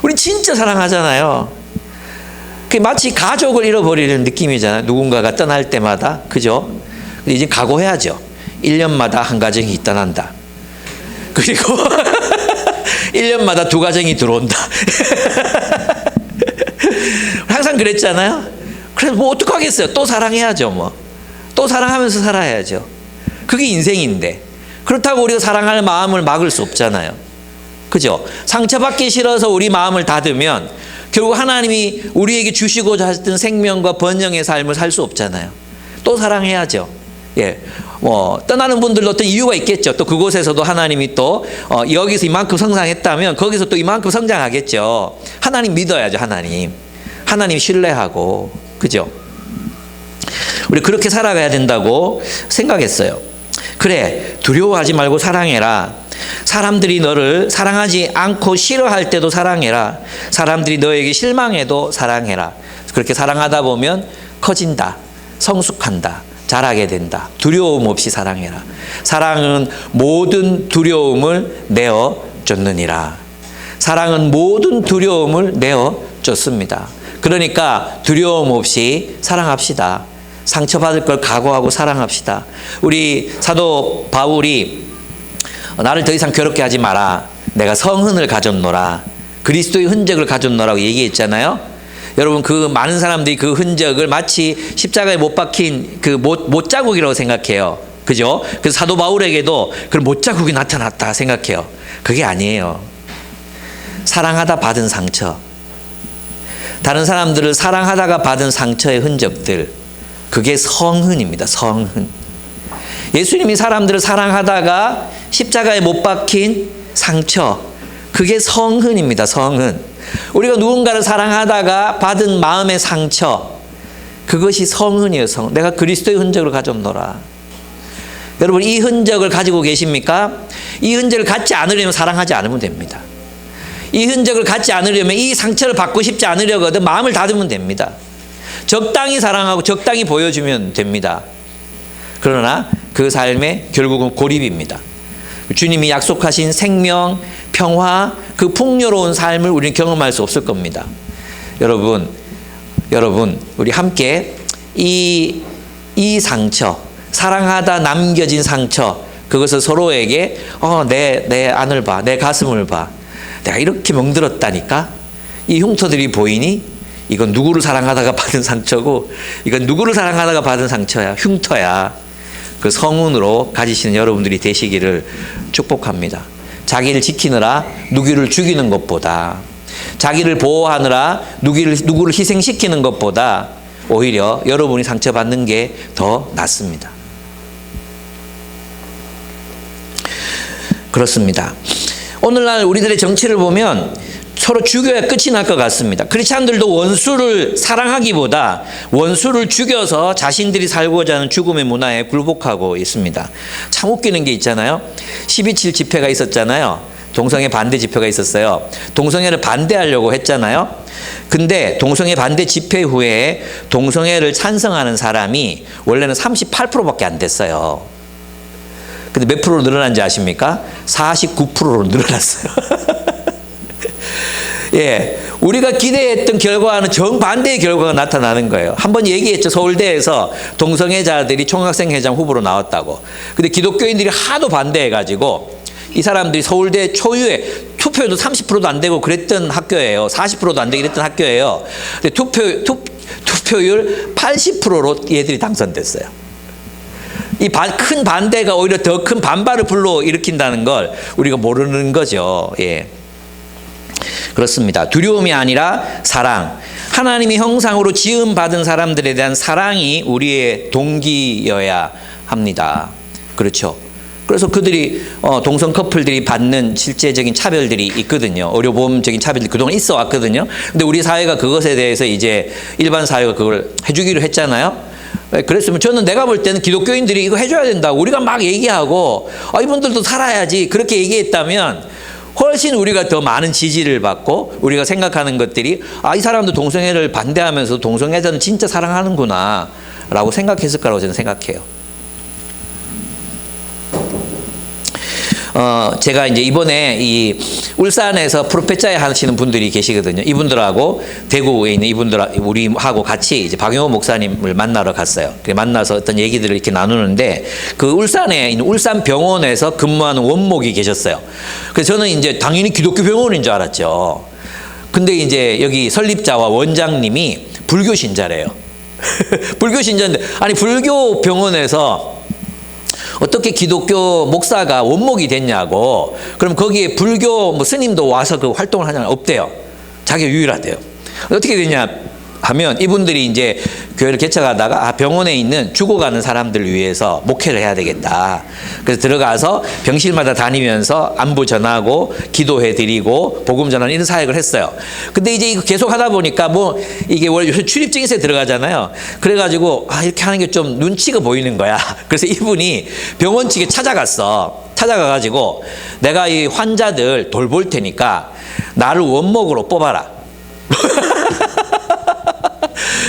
우리 진짜 사랑하잖아요. 그게 마치 가족을 잃어버리는 느낌이잖아요. 누군가가 떠날 때마다. 그죠? 이제 각오해야죠. 1년마다 한 가정이 떠난다. 그리고 1년마다 2가정이 들어온다. 항상 그랬잖아요. 그래서 뭐 어떡하겠어요. 또 사랑해야죠. 뭐. 또 사랑하면서 살아야죠. 그게 인생인데. 그렇다고 우리가 사랑할 마음을 막을 수 없잖아요. 그죠? 상처받기 싫어서 우리 마음을 닫으면 결국 하나님이 우리에게 주시고자 하셨던 생명과 번영의 삶을 살 수 없잖아요. 또 사랑해야죠. 예. 뭐 떠나는 분들도 어떤 이유가 있겠죠. 또 그곳에서도 하나님이 또 여기서 이만큼 성장했다면 거기서 또 이만큼 성장하겠죠. 하나님 믿어야죠. 하나님 신뢰하고. 그죠? 우리 그렇게 살아가야 된다고 생각했어요. 그래, 두려워하지 말고 사랑해라. 사람들이 너를 사랑하지 않고 싫어할 때도 사랑해라. 사람들이 너에게 실망해도 사랑해라. 그렇게 사랑하다 보면 커진다. 성숙한다. 잘하게 된다. 두려움 없이 사랑해라. 사랑은 모든 두려움을 내어 쫓느니라. 사랑은 모든 두려움을 내어 쫓습니다. 그러니까 두려움 없이 사랑합시다. 상처받을 걸 각오하고 사랑합시다. 우리 사도 바울이 나를 더 이상 괴롭게 하지 마라. 내가 성흔을 가졌노라. 그리스도의 흔적을 가졌노라고 얘기했잖아요. 여러분, 그 많은 사람들이 그 흔적을 마치 십자가에 못 박힌 그 못자국이라고 생각해요. 그죠? 그래서 사도 바울에게도 그 못자국이 나타났다 생각해요. 그게 아니에요. 사랑하다 받은 상처. 다른 사람들을 사랑하다가 받은 상처의 흔적들. 그게 성흔입니다. 성흔. 예수님이 사람들을 사랑하다가 십자가에 못 박힌 상처. 그게 성흔입니다. 성흔. 우리가 누군가를 사랑하다가 받은 마음의 상처. 그것이 성흔이에요. 성흔. 내가 그리스도의 흔적을 가졌노라. 여러분, 이 흔적을 가지고 계십니까? 이 흔적을 갖지 않으려면 사랑하지 않으면 됩니다. 이 흔적을 갖지 않으려면, 이 상처를 받고 싶지 않으려거든 마음을 닫으면 됩니다. 적당히 사랑하고 적당히 보여주면 됩니다. 그러나 그 삶의 결국은 고립입니다. 주님이 약속하신 생명, 평화, 그 풍요로운 삶을 우리는 경험할 수 없을 겁니다. 여러분, 우리 함께 이 상처, 사랑하다 남겨진 상처, 그것을 서로에게 내 안을 봐, 내 가슴을 봐. 내가 이렇게 멍들었다니까? 이 흉터들이 보이니? 이건 누구를 사랑하다가 받은 상처고, 이건 누구를 사랑하다가 받은 상처야, 흉터야. 그 성운으로 가지시는 여러분들이 되시기를 축복합니다. 자기를 지키느라 누구를 죽이는 것보다, 자기를 보호하느라 누구를 희생시키는 것보다 오히려 여러분이 상처받는 게 더 낫습니다. 그렇습니다. 오늘날 우리들의 정치를 보면 서로 죽여야 끝이 날 것 같습니다. 크리스찬들도 원수를 사랑하기보다 원수를 죽여서 자신들이 살고자 하는 죽음의 문화에 굴복하고 있습니다. 참 웃기는 게 있잖아요. 12.7 집회가 있었잖아요. 동성애 반대 집회가 있었어요. 동성애를 반대하려고 했잖아요. 근데 동성애 반대 집회 후에 동성애를 찬성하는 사람이 원래는 38%밖에 안 됐어요. 근데 몇 프로로 늘어난지 아십니까? 49%로 늘어났어요. 예, 우리가 기대했던 결과와는 정반대의 결과가 나타나는 거예요. 한번 얘기했죠. 서울대에서 동성애자들이 총학생회장 후보로 나왔다고. 근데 기독교인들이 하도 반대해가지고 이 사람들이 서울대 초유에 투표율도 30%도 안 되고 그랬던 학교예요. 40%도 안 되고 그랬던 학교예요. 근데 투표율 80%로 얘들이 당선됐어요. 이 큰 반대가 오히려 더 큰 반발을 불러일으킨다는 걸 우리가 모르는 거죠. 예. 그렇습니다. 두려움이 아니라 사랑. 하나님의 형상으로 지음받은 사람들에 대한 사랑이 우리의 동기여야 합니다. 그렇죠. 그래서 그들이 동성 커플들이 받는 실제적인 차별들이 있거든요. 의료보험적인 차별들이 그동안 있어 왔거든요. 근데 우리 사회가 그것에 대해서 이제 일반 사회가 그걸 해주기로 했잖아요. 그랬으면 저는 내가 볼 때는 기독교인들이 이거 해줘야 된다고 우리가 막 얘기하고 이분들도 살아야지 그렇게 얘기했다면 훨씬 우리가 더 많은 지지를 받고 우리가 생각하는 것들이 이 사람도 동성애를 반대하면서 동성애자는 진짜 사랑하는구나 라고 생각했을 거라고 저는 생각해요. 제가 이제 이번에 이 울산에서 프로페짜에 하시는 분들이 계시거든요. 이분들하고 대구에 있는 우리하고 같이 이제 박용호 목사님을 만나러 갔어요. 그래 만나서 어떤 얘기들을 이렇게 나누는데 그 울산에 있는 울산병원에서 근무하는 원목이 계셨어요. 그래서 저는 이제 당연히 기독교 병원인 줄 알았죠. 근데 이제 여기 설립자와 원장님이 불교 신자래요. 불교 신자인데 아니 불교 병원에서 어떻게 기독교 목사가 원목이 됐냐고. 그럼 거기에 불교 뭐 스님도 와서 그 활동을 하냐? 없대요. 자기가 유일하대요. 어떻게 되냐 하면 이분들이 이제 교회를 개척하다가 병원에 있는 죽어가는 사람들을 위해서 목회를 해야 되겠다. 그래서 들어가서 병실마다 다니면서 안부 전하고 기도해드리고 복음 전하는 이런 사역을 했어요. 근데 이제 이거 계속 하다 보니까 뭐 이게 원래 요새 출입증에서 들어가잖아요. 그래가지고 이렇게 하는 게 좀 눈치가 보이는 거야. 그래서 이분이 병원 측에 찾아가가지고 내가 이 환자들 돌볼 테니까 나를 원목으로 뽑아라.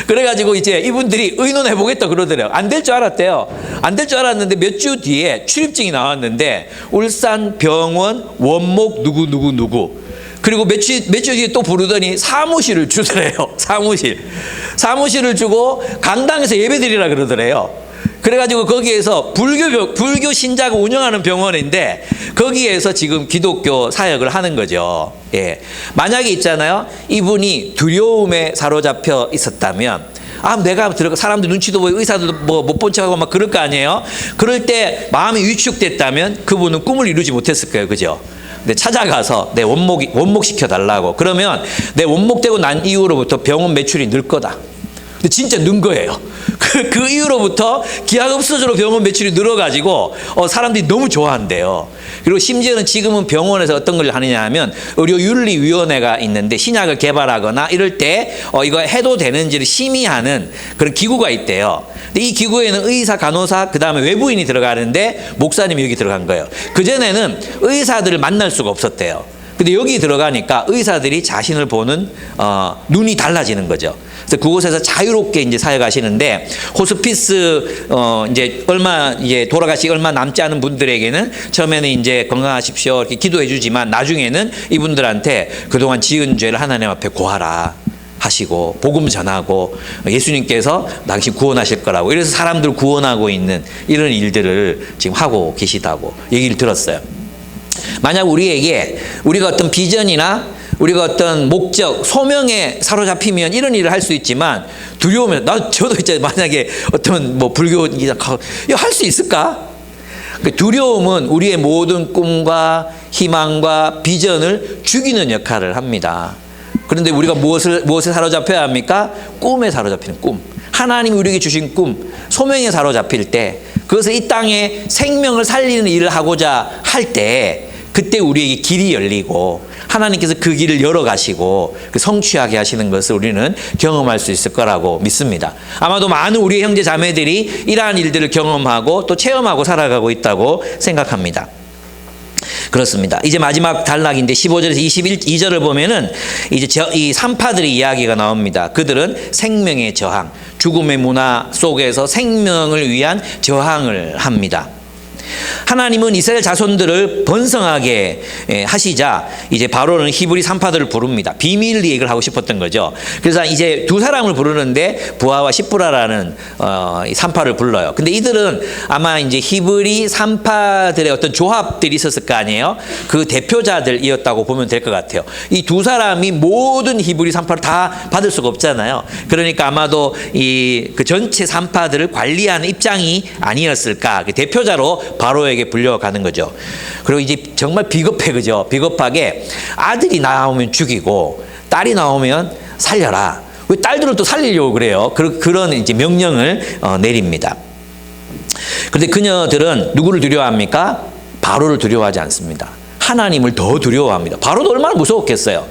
그래가지고 이제 이분들이 의논해 보겠다 그러더래요. 안 될 줄 알았대요. 안 될 줄 알았는데 몇 주 뒤에 출입증이 나왔는데 울산 병원 원목 누구 그리고 몇 주 뒤에 또 부르더니 사무실을 주더래요. 사무실을 주고 강당에서 예배드리라 그러더래요. 그래가지고 거기에서 불교 신자가 운영하는 병원인데 거기에서 지금 기독교 사역을 하는 거죠. 예. 만약에 있잖아요. 이분이 두려움에 사로잡혀 있었다면 내가 사람들 눈치도 보이고 의사들도 뭐 못 본 척하고 막 그럴 거 아니에요. 그럴 때 마음이 위축됐다면 그분은 꿈을 이루지 못했을 거예요. 그죠? 근데 찾아가서 내 원목 시켜달라고. 그러면 내 원목되고 난 이후로부터 병원 매출이 늘 거다. 근데 진짜 는 거예요. 그 이후로부터 기하급수적으로 병원 매출이 늘어가지고 사람들이 너무 좋아한대요. 그리고 심지어는 지금은 병원에서 어떤 걸 하느냐 하면 의료윤리위원회가 있는데 신약을 개발하거나 이럴 때 이거 해도 되는지를 심의하는 그런 기구가 있대요. 근데 이 기구에는 의사, 간호사, 그 다음에 외부인이 들어가는데 목사님이 여기 들어간 거예요. 그전에는 의사들을 만날 수가 없었대요. 근데 여기 들어가니까 의사들이 자신을 보는 눈이 달라지는 거죠. 그래서 그곳에서 자유롭게 이제 사역하시는데 호스피스 이제 돌아가시기 얼마 남지 않은 분들에게는 처음에는 이제 건강하십시오 이렇게 기도해 주지만 나중에는 이분들한테 그동안 지은 죄를 하나님 앞에 고하라 하시고 복음 전하고 예수님께서 당신 구원하실 거라고 이래서 사람들 구원하고 있는 이런 일들을 지금 하고 계시다고 얘기를 들었어요. 만약 우리가 어떤 비전이나 우리가 어떤 목적, 소명에 사로잡히면 이런 일을 할 수 있지만 두려우면 저도 이제 만약에 어떤 뭐 불교 할 수 있을까? 두려움은 우리의 모든 꿈과 희망과 비전을 죽이는 역할을 합니다. 그런데 우리가 무엇에 사로잡혀야 합니까? 꿈에 사로잡히는 꿈. 하나님이 우리에게 주신 꿈, 소명에 사로잡힐 때 그것을 이 땅에 생명을 살리는 일을 하고자 할 때 그때 우리에게 길이 열리고 하나님께서 그 길을 열어가시고 성취하게 하시는 것을 우리는 경험할 수 있을 거라고 믿습니다. 아마도 많은 우리 형제 자매들이 이러한 일들을 경험하고 또 체험하고 살아가고 있다고 생각합니다. 그렇습니다. 이제 마지막 단락인데 15절에서 22절을 보면은 이제 이 산파들의 이야기가 나옵니다. 그들은 생명의 저항, 죽음의 문화 속에서 생명을 위한 저항을 합니다. 하나님은 이스라엘 자손들을 번성하게 하시자 이제 바로는 히브리 산파들을 부릅니다. 비밀 얘기를 하고 싶었던 거죠. 그래서 이제 두 사람을 부르는데 부하와 시프라라는 이 산파를 불러요. 근데 이들은 아마 이제 히브리 산파들의 어떤 조합들이 있었을 거 아니에요. 그 대표자들이었다고 보면 될 것 같아요. 이 두 사람이 모든 히브리 산파를 다 받을 수가 없잖아요. 그러니까 아마도 그 전체 산파들을 관리하는 입장이 아니었을까. 그 대표자로 바로에게 불려가는 거죠. 그리고 이제 정말 비겁해, 그죠? 비겁하게 아들이 나오면 죽이고 딸이 나오면 살려라. 왜 딸들을 또 살리려고 그래요? 그런 이제 명령을 내립니다. 그런데 그녀들은 누구를 두려워합니까? 바로를 두려워하지 않습니다. 하나님을 더 두려워합니다. 바로도 얼마나 무서웠겠어요.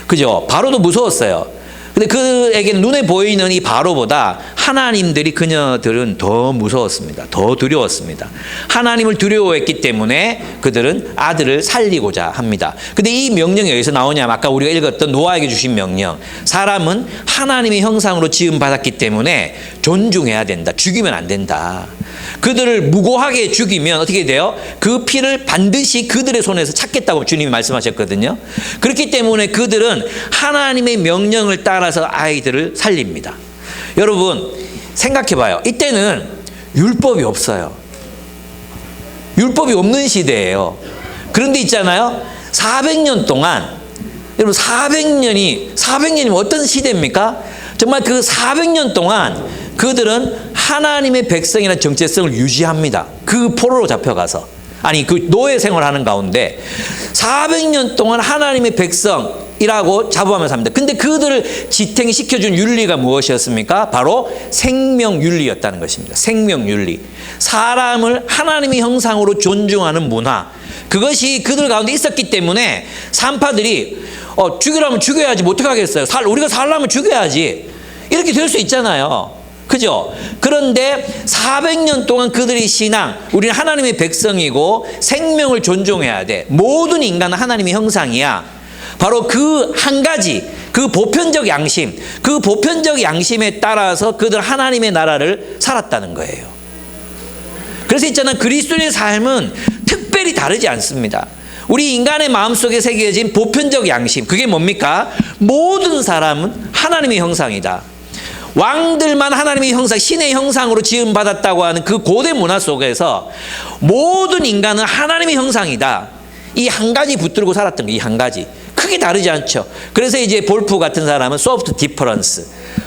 그죠? 바로도 무서웠어요. 근데 그에게 눈에 보이는 이 바로보다 하나님들이 그녀들은 더 무서웠습니다. 더 두려웠습니다. 하나님을 두려워했기 때문에 그들은 아들을 살리고자 합니다. 근데 이 명령이 어디서 나오냐면 아까 우리가 읽었던 노아에게 주신 명령. 사람은 하나님의 형상으로 지음받았기 때문에 존중해야 된다. 죽이면 안 된다. 그들을 무고하게 죽이면 어떻게 돼요? 그 피를 반드시 그들의 손에서 찾겠다고 주님이 말씀하셨거든요. 그렇기 때문에 그들은 하나님의 명령을 따라서 아이들을 살립니다. 여러분 생각해봐요. 이때는 율법이 없어요. 율법이 없는 시대예요. 그런데 있잖아요. 400년 동안 여러분 400년이면 어떤 시대입니까? 정말 그 400년 동안 그들은 하나님의 백성이라는 정체성을 유지합니다. 그 포로로 잡혀가서. 아니 그 노예 생활하는 가운데 400년 동안 하나님의 백성이라고 자부하면서 삽니다. 근데 그들을 지탱시켜준 윤리가 무엇이었습니까? 바로 생명윤리였다는 것입니다. 생명윤리. 사람을 하나님의 형상으로 존중하는 문화. 그것이 그들 가운데 있었기 때문에 산파들이 죽이려면 죽여야지 뭐 어떡하겠어요. 우리가 살려면 죽여야지. 이렇게 될 수 있잖아요. 그죠? 그런데 400년 동안 그들의 신앙, 우리는 하나님의 백성이고 생명을 존중해야 돼. 모든 인간은 하나님의 형상이야. 바로 그 한 가지, 그 보편적 양심, 그 보편적 양심에 따라서 그들 하나님의 나라를 살았다는 거예요. 그래서 있잖아요. 그리스도인의 삶은 특별히 다르지 않습니다. 우리 인간의 마음속에 새겨진 보편적 양심, 그게 뭡니까? 모든 사람은 하나님의 형상이다. 왕들만 하나님의 형상, 신의 형상으로 지음받았다고 하는 그 고대 문화 속에서 모든 인간은 하나님의 형상이다. 이 한 가지 붙들고 살았던 거, 이 한 가지. 크게 다르지 않죠. 그래서 이제 볼프 같은 사람은 soft difference.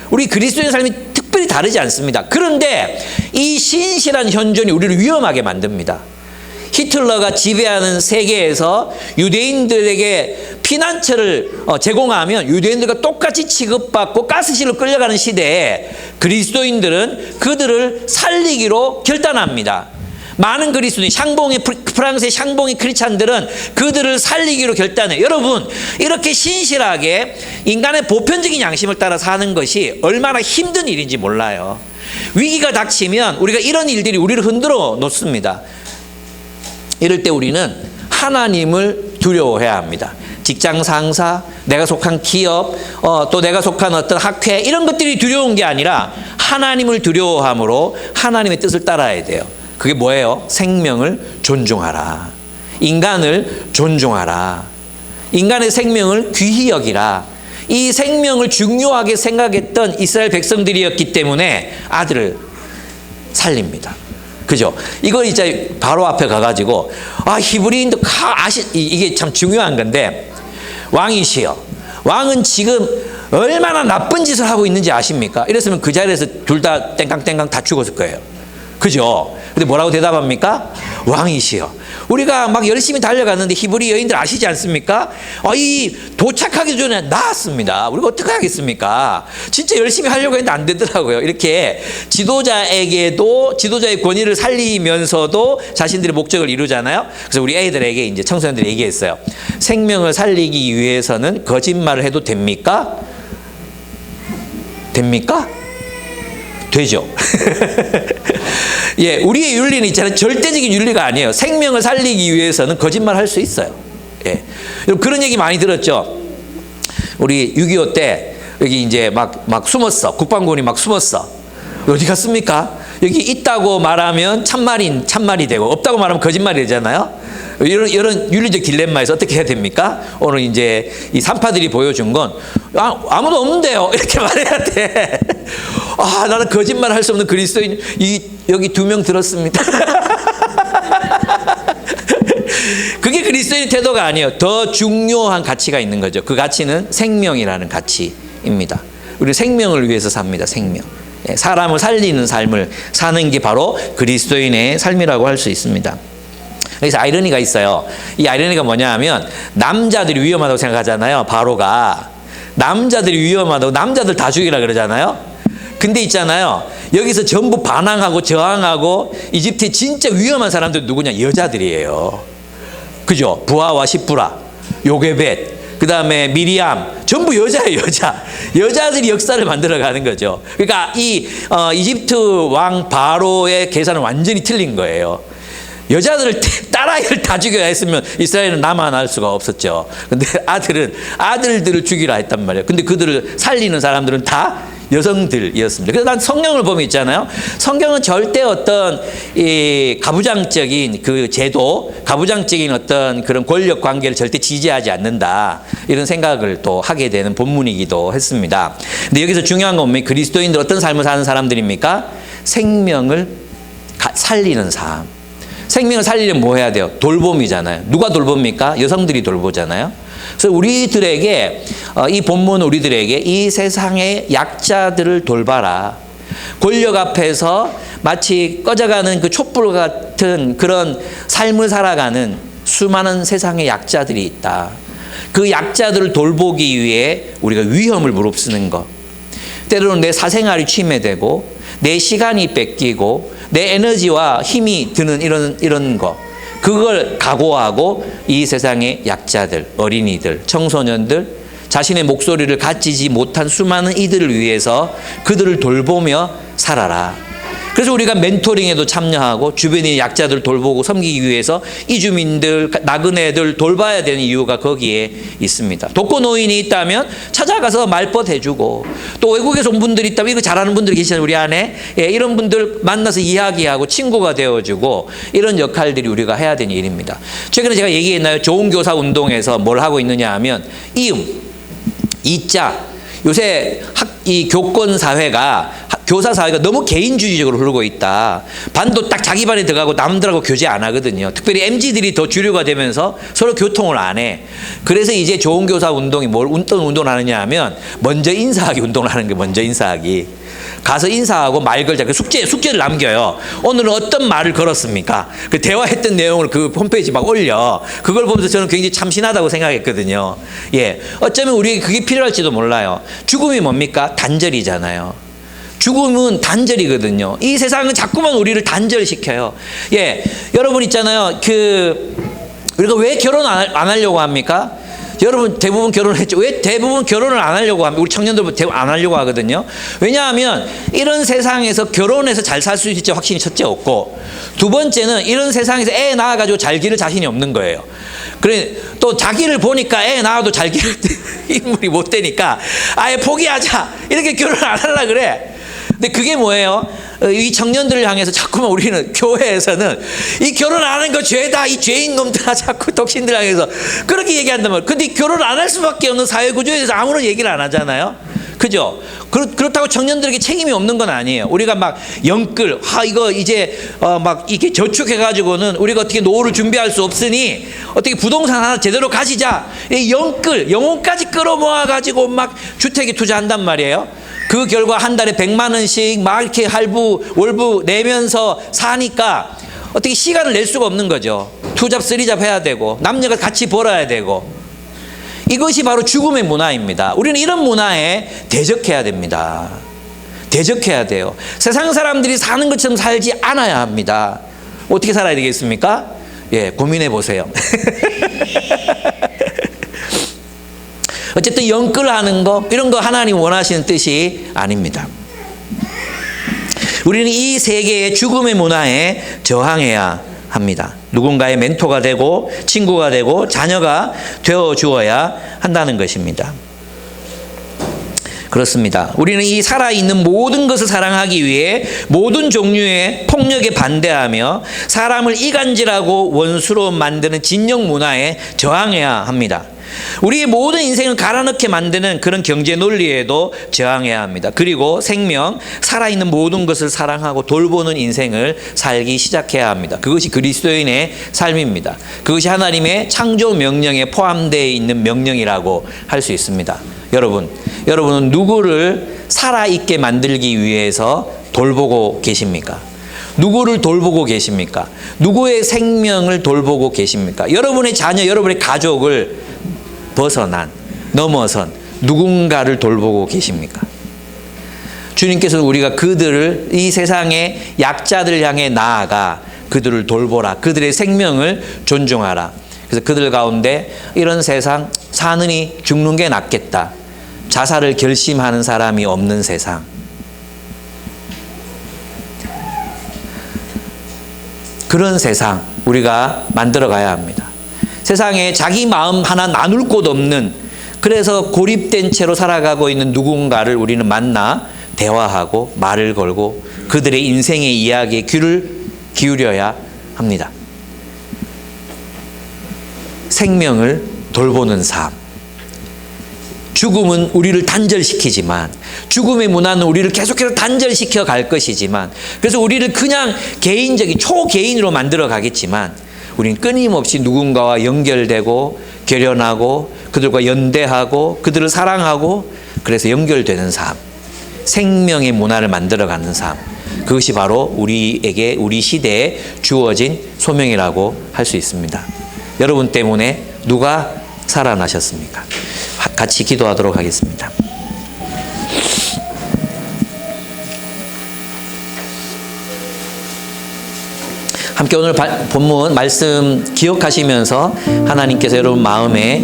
우리 그리스도인의 삶이 특별히 다르지 않습니다. 그런데 이 신실한 현존이 우리를 위험하게 만듭니다. 히틀러가 지배하는 세계에서 유대인들에게 피난처를 제공하면 유대인들과 똑같이 취급받고 가스실로 끌려가는 시대에 그리스도인들은 그들을 살리기로 결단합니다. 많은 그리스도인, 프랑스의 샹봉의 크리스찬들은 그들을 살리기로 결단해요. 여러분, 이렇게 신실하게 인간의 보편적인 양심을 따라 사는 것이 얼마나 힘든 일인지 몰라요. 위기가 닥치면 우리가 이런 일들이 우리를 흔들어 놓습니다. 이럴 때 우리는 하나님을 두려워해야 합니다. 직장 상사, 내가 속한 기업, 또 내가 속한 어떤 학회, 이런 것들이 두려운 게 아니라 하나님을 두려워함으로 하나님의 뜻을 따라야 돼요. 그게 뭐예요? 생명을 존중하라. 인간을 존중하라. 인간의 생명을 귀히 여기라. 이 생명을 중요하게 생각했던 이스라엘 백성들이었기 때문에 아들을 살립니다. 그죠? 이걸 이제 바로 앞에 가가지고, 히브리인도 이게 참 중요한 건데, 왕이시여. 왕은 지금 얼마나 나쁜 짓을 하고 있는지 아십니까? 이랬으면 그 자리에서 둘 다 땡깡땡깡 다 죽었을 거예요. 그죠? 근데 뭐라고 대답합니까? 왕이시여. 우리가 막 열심히 달려갔는데 히브리 여인들 아시지 않습니까? 이 도착하기 전에 나았습니다. 우리가 어떻게 하겠습니까? 진짜 열심히 하려고 했는데 안 되더라고요. 이렇게 지도자에게도 지도자의 권위를 살리면서도 자신들의 목적을 이루잖아요. 그래서 우리 애들에게 이제 청소년들이 얘기했어요. 생명을 살리기 위해서는 거짓말을 해도 됩니까? 됩니까? 되죠. 예, 우리의 윤리는 있잖아요. 절대적인 윤리가 아니에요. 생명을 살리기 위해서는 거짓말 할 수 있어요. 예. 여러분 그런 얘기 많이 들었죠. 우리 6.25 때 여기 이제 막 숨었어. 국방군이 막 숨었어. 어디 갔습니까? 여기 있다고 말하면 참말이 되고 없다고 말하면 거짓말이 되잖아요. 이런 윤리적 딜레마에서 어떻게 해야 됩니까? 오늘 이제 이 산파들이 보여준 건 아무도 없는데요. 이렇게 말해야 돼. 아, 나는 거짓말 할 수 없는 그리스도인 여기 2명 들었습니다. 그게 그리스도인 태도가 아니에요. 더 중요한 가치가 있는 거죠. 그 가치는 생명이라는 가치입니다. 우리 생명을 위해서 삽니다. 생명. 사람을 살리는 삶을 사는 게 바로 그리스도인의 삶이라고 할 수 있습니다. 그래서 아이러니가 있어요. 이 아이러니가 뭐냐 하면 남자들이 위험하다고 생각하잖아요. 바로가. 남자들이 위험하다고 남자들 다 죽이라 그러잖아요. 근데 있잖아요. 여기서 전부 반항하고 저항하고 이집트의 진짜 위험한 사람들 누구냐? 여자들이에요. 그죠? 부하와 십부라, 요게벳, 그 다음에 미리암, 전부 여자예요, 여자. 여자들이 역사를 만들어가는 거죠. 그러니까 이집트 왕 바로의 계산은 완전히 틀린 거예요. 여자들을 딸아이를 다 죽여야 했으면 이스라엘은 남아날 수가 없었죠. 근데 아들들을 죽이라 했단 말이에요. 근데 그들을 살리는 사람들은 다 여성들이었습니다. 그래서 난 성경을 보면 있잖아요. 성경은 절대 어떤 이 가부장적인 그 제도, 가부장적인 어떤 그런 권력 관계를 절대 지지하지 않는다. 이런 생각을 또 하게 되는 본문이기도 했습니다. 근데 여기서 중요한 건 뭐냐면 그리스도인들 어떤 삶을 사는 사람들입니까? 생명을 살리는 삶. 생명을 살리려면 뭐 해야 돼요? 돌봄이잖아요. 누가 돌봅니까? 여성들이 돌보잖아요. 그래서 우리들에게 이 본문은 우리들에게 이 세상의 약자들을 돌봐라. 권력 앞에서 마치 꺼져가는 그 촛불 같은 그런 삶을 살아가는 수많은 세상의 약자들이 있다. 그 약자들을 돌보기 위해 우리가 위험을 무릅쓰는 것. 때로는 내 사생활이 침해되고 내 시간이 뺏기고 내 에너지와 힘이 드는 이런 거. 그걸 각오하고 이 세상의 약자들, 어린이들, 청소년들, 자신의 목소리를 갖지지 못한 수많은 이들을 위해서 그들을 돌보며 살아라. 그래서 우리가 멘토링에도 참여하고 주변의 약자들 돌보고 섬기기 위해서 이주민들, 나그네들 돌봐야 되는 이유가 거기에 있습니다. 독거노인이 있다면 찾아가서 말벗 해주고 또 외국에서 온 분들이 있다면 이거 잘하는 분들이 계시잖아요. 우리 안에. 이런 분들 만나서 이야기하고 친구가 되어주고 이런 역할들이 우리가 해야 되는 일입니다. 최근에 제가 얘기했나요? 좋은 교사 운동에서 뭘 하고 있느냐 하면 이자 요새 이 교권 사회가 교사 사회가 너무 개인주의적으로 흐르고 있다. 반도 딱 자기 반에 들어가고 남들하고 교제 안 하거든요. 특별히 MZ들이 더 주류가 되면서 서로 교통을 안 해. 그래서 이제 좋은 교사 운동이 어떤 운동을 하느냐 하면 먼저 인사하기 운동을 하는 게 먼저 인사하기. 가서 인사하고 말 걸자. 그 숙제를 남겨요. 오늘은 어떤 말을 걸었습니까? 그 대화했던 내용을 그 홈페이지 막 올려. 그걸 보면서 저는 굉장히 참신하다고 생각했거든요. 예. 어쩌면 우리에게 그게 필요할지도 몰라요. 죽음이 뭡니까? 단절이잖아요. 죽음은 단절이거든요. 이 세상은 자꾸만 우리를 단절시켜요. 예. 여러분 있잖아요. 우리가 왜 결혼 안 하려고 합니까? 여러분 대부분 결혼했죠. 왜 대부분 결혼을 안 하려고 합니까? 우리 청년들 대부분 안 하려고 하거든요. 왜냐하면 이런 세상에서 결혼해서 잘 살 수 있을지 확신이 첫째 없고 두 번째는 이런 세상에서 애 낳아가지고 잘 기를 자신이 없는 거예요. 그래 또 자기를 보니까 애 낳아도 잘 기를 인물이 못 되니까 아예 포기하자 이렇게 결혼을 안 하려고 그래. 근데 그게 뭐예요? 이 청년들을 향해서 자꾸만 우리는 교회에서는 이 결혼 안 하는 거 죄다, 이 죄인 놈들아 자꾸 독신들 향해서 그렇게 얘기한단 말이에요. 근데 결혼 안 할 수밖에 없는 사회 구조에 대해서 아무런 얘기를 안 하잖아요. 그죠? 그렇다고 청년들에게 책임이 없는 건 아니에요. 우리가 막 영끌, 이거 이제 막 이렇게 저축해가지고는 우리가 어떻게 노후를 준비할 수 없으니 어떻게 부동산 하나 제대로 가지자. 이 영끌, 영혼까지 끌어모아가지고 막 주택에 투자한단 말이에요. 그 결과 한 달에 100만 원씩 막 이렇게 월부 내면서 사니까 어떻게 시간을 낼 수가 없는 거죠. 투잡, 쓰리잡 해야 되고 남녀가 같이 벌어야 되고 이것이 바로 죽음의 문화입니다. 우리는 이런 문화에 대적해야 됩니다. 대적해야 돼요. 세상 사람들이 사는 것처럼 살지 않아야 합니다. 어떻게 살아야 되겠습니까? 예, 고민해 보세요. 어쨌든 영끌하는 거 이런 거 하나님 원하시는 뜻이 아닙니다. 우리는 이 세계의 죽음의 문화에 저항해야 합니다. 누군가의 멘토가 되고 친구가 되고 자녀가 되어 주어야 한다는 것입니다. 그렇습니다. 우리는 이 살아있는 모든 것을 사랑하기 위해 모든 종류의 폭력에 반대하며 사람을 이간질하고 원수로 만드는 진영 문화에 저항해야 합니다. 우리의 모든 인생을 갈아넣게 만드는 그런 경제 논리에도 저항해야 합니다. 그리고 생명, 살아있는 모든 것을 사랑하고 돌보는 인생을 살기 시작해야 합니다. 그것이 그리스도인의 삶입니다. 그것이 하나님의 창조 명령에 포함되어 있는 명령이라고 할 수 있습니다. 여러분은 누구를 살아있게 만들기 위해서 돌보고 계십니까? 누구를 돌보고 계십니까? 누구의 생명을 돌보고 계십니까? 여러분의 자녀, 여러분의 가족을 넘어선 누군가를 돌보고 계십니까? 주님께서는 우리가 그들을 이 세상의 약자들 향해 나아가 그들을 돌보라. 그들의 생명을 존중하라. 그래서 그들 가운데 이런 세상 사느니 죽는 게 낫겠다. 자살을 결심하는 사람이 없는 세상. 그런 세상 우리가 만들어 가야 합니다. 세상에 자기 마음 하나 나눌 곳 없는, 그래서 고립된 채로 살아가고 있는 누군가를 우리는 만나 대화하고 말을 걸고 그들의 인생의 이야기에 귀를 기울여야 합니다. 생명을 돌보는 삶. 죽음은 우리를 단절시키지만, 죽음의 문화는 우리를 계속해서 단절시켜 갈 것이지만, 그래서 우리를 그냥 개인적인 초개인으로 만들어 가겠지만, 우리는 끊임없이 누군가와 연결되고 결연하고 그들과 연대하고 그들을 사랑하고 그래서 연결되는 삶, 생명의 문화를 만들어가는 삶, 그것이 바로 우리에게 우리 시대에 주어진 소명이라고 할 수 있습니다. 여러분 때문에 누가 살아나셨습니까? 같이 기도하도록 하겠습니다. 함께 오늘 본문 말씀 기억하시면서 하나님께서 여러분 마음에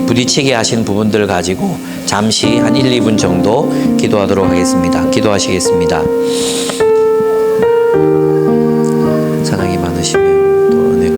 부딪히게 하신 부분들을 가지고 잠시 한 1, 2분 정도 기도하도록 하겠습니다. 기도하시겠습니다.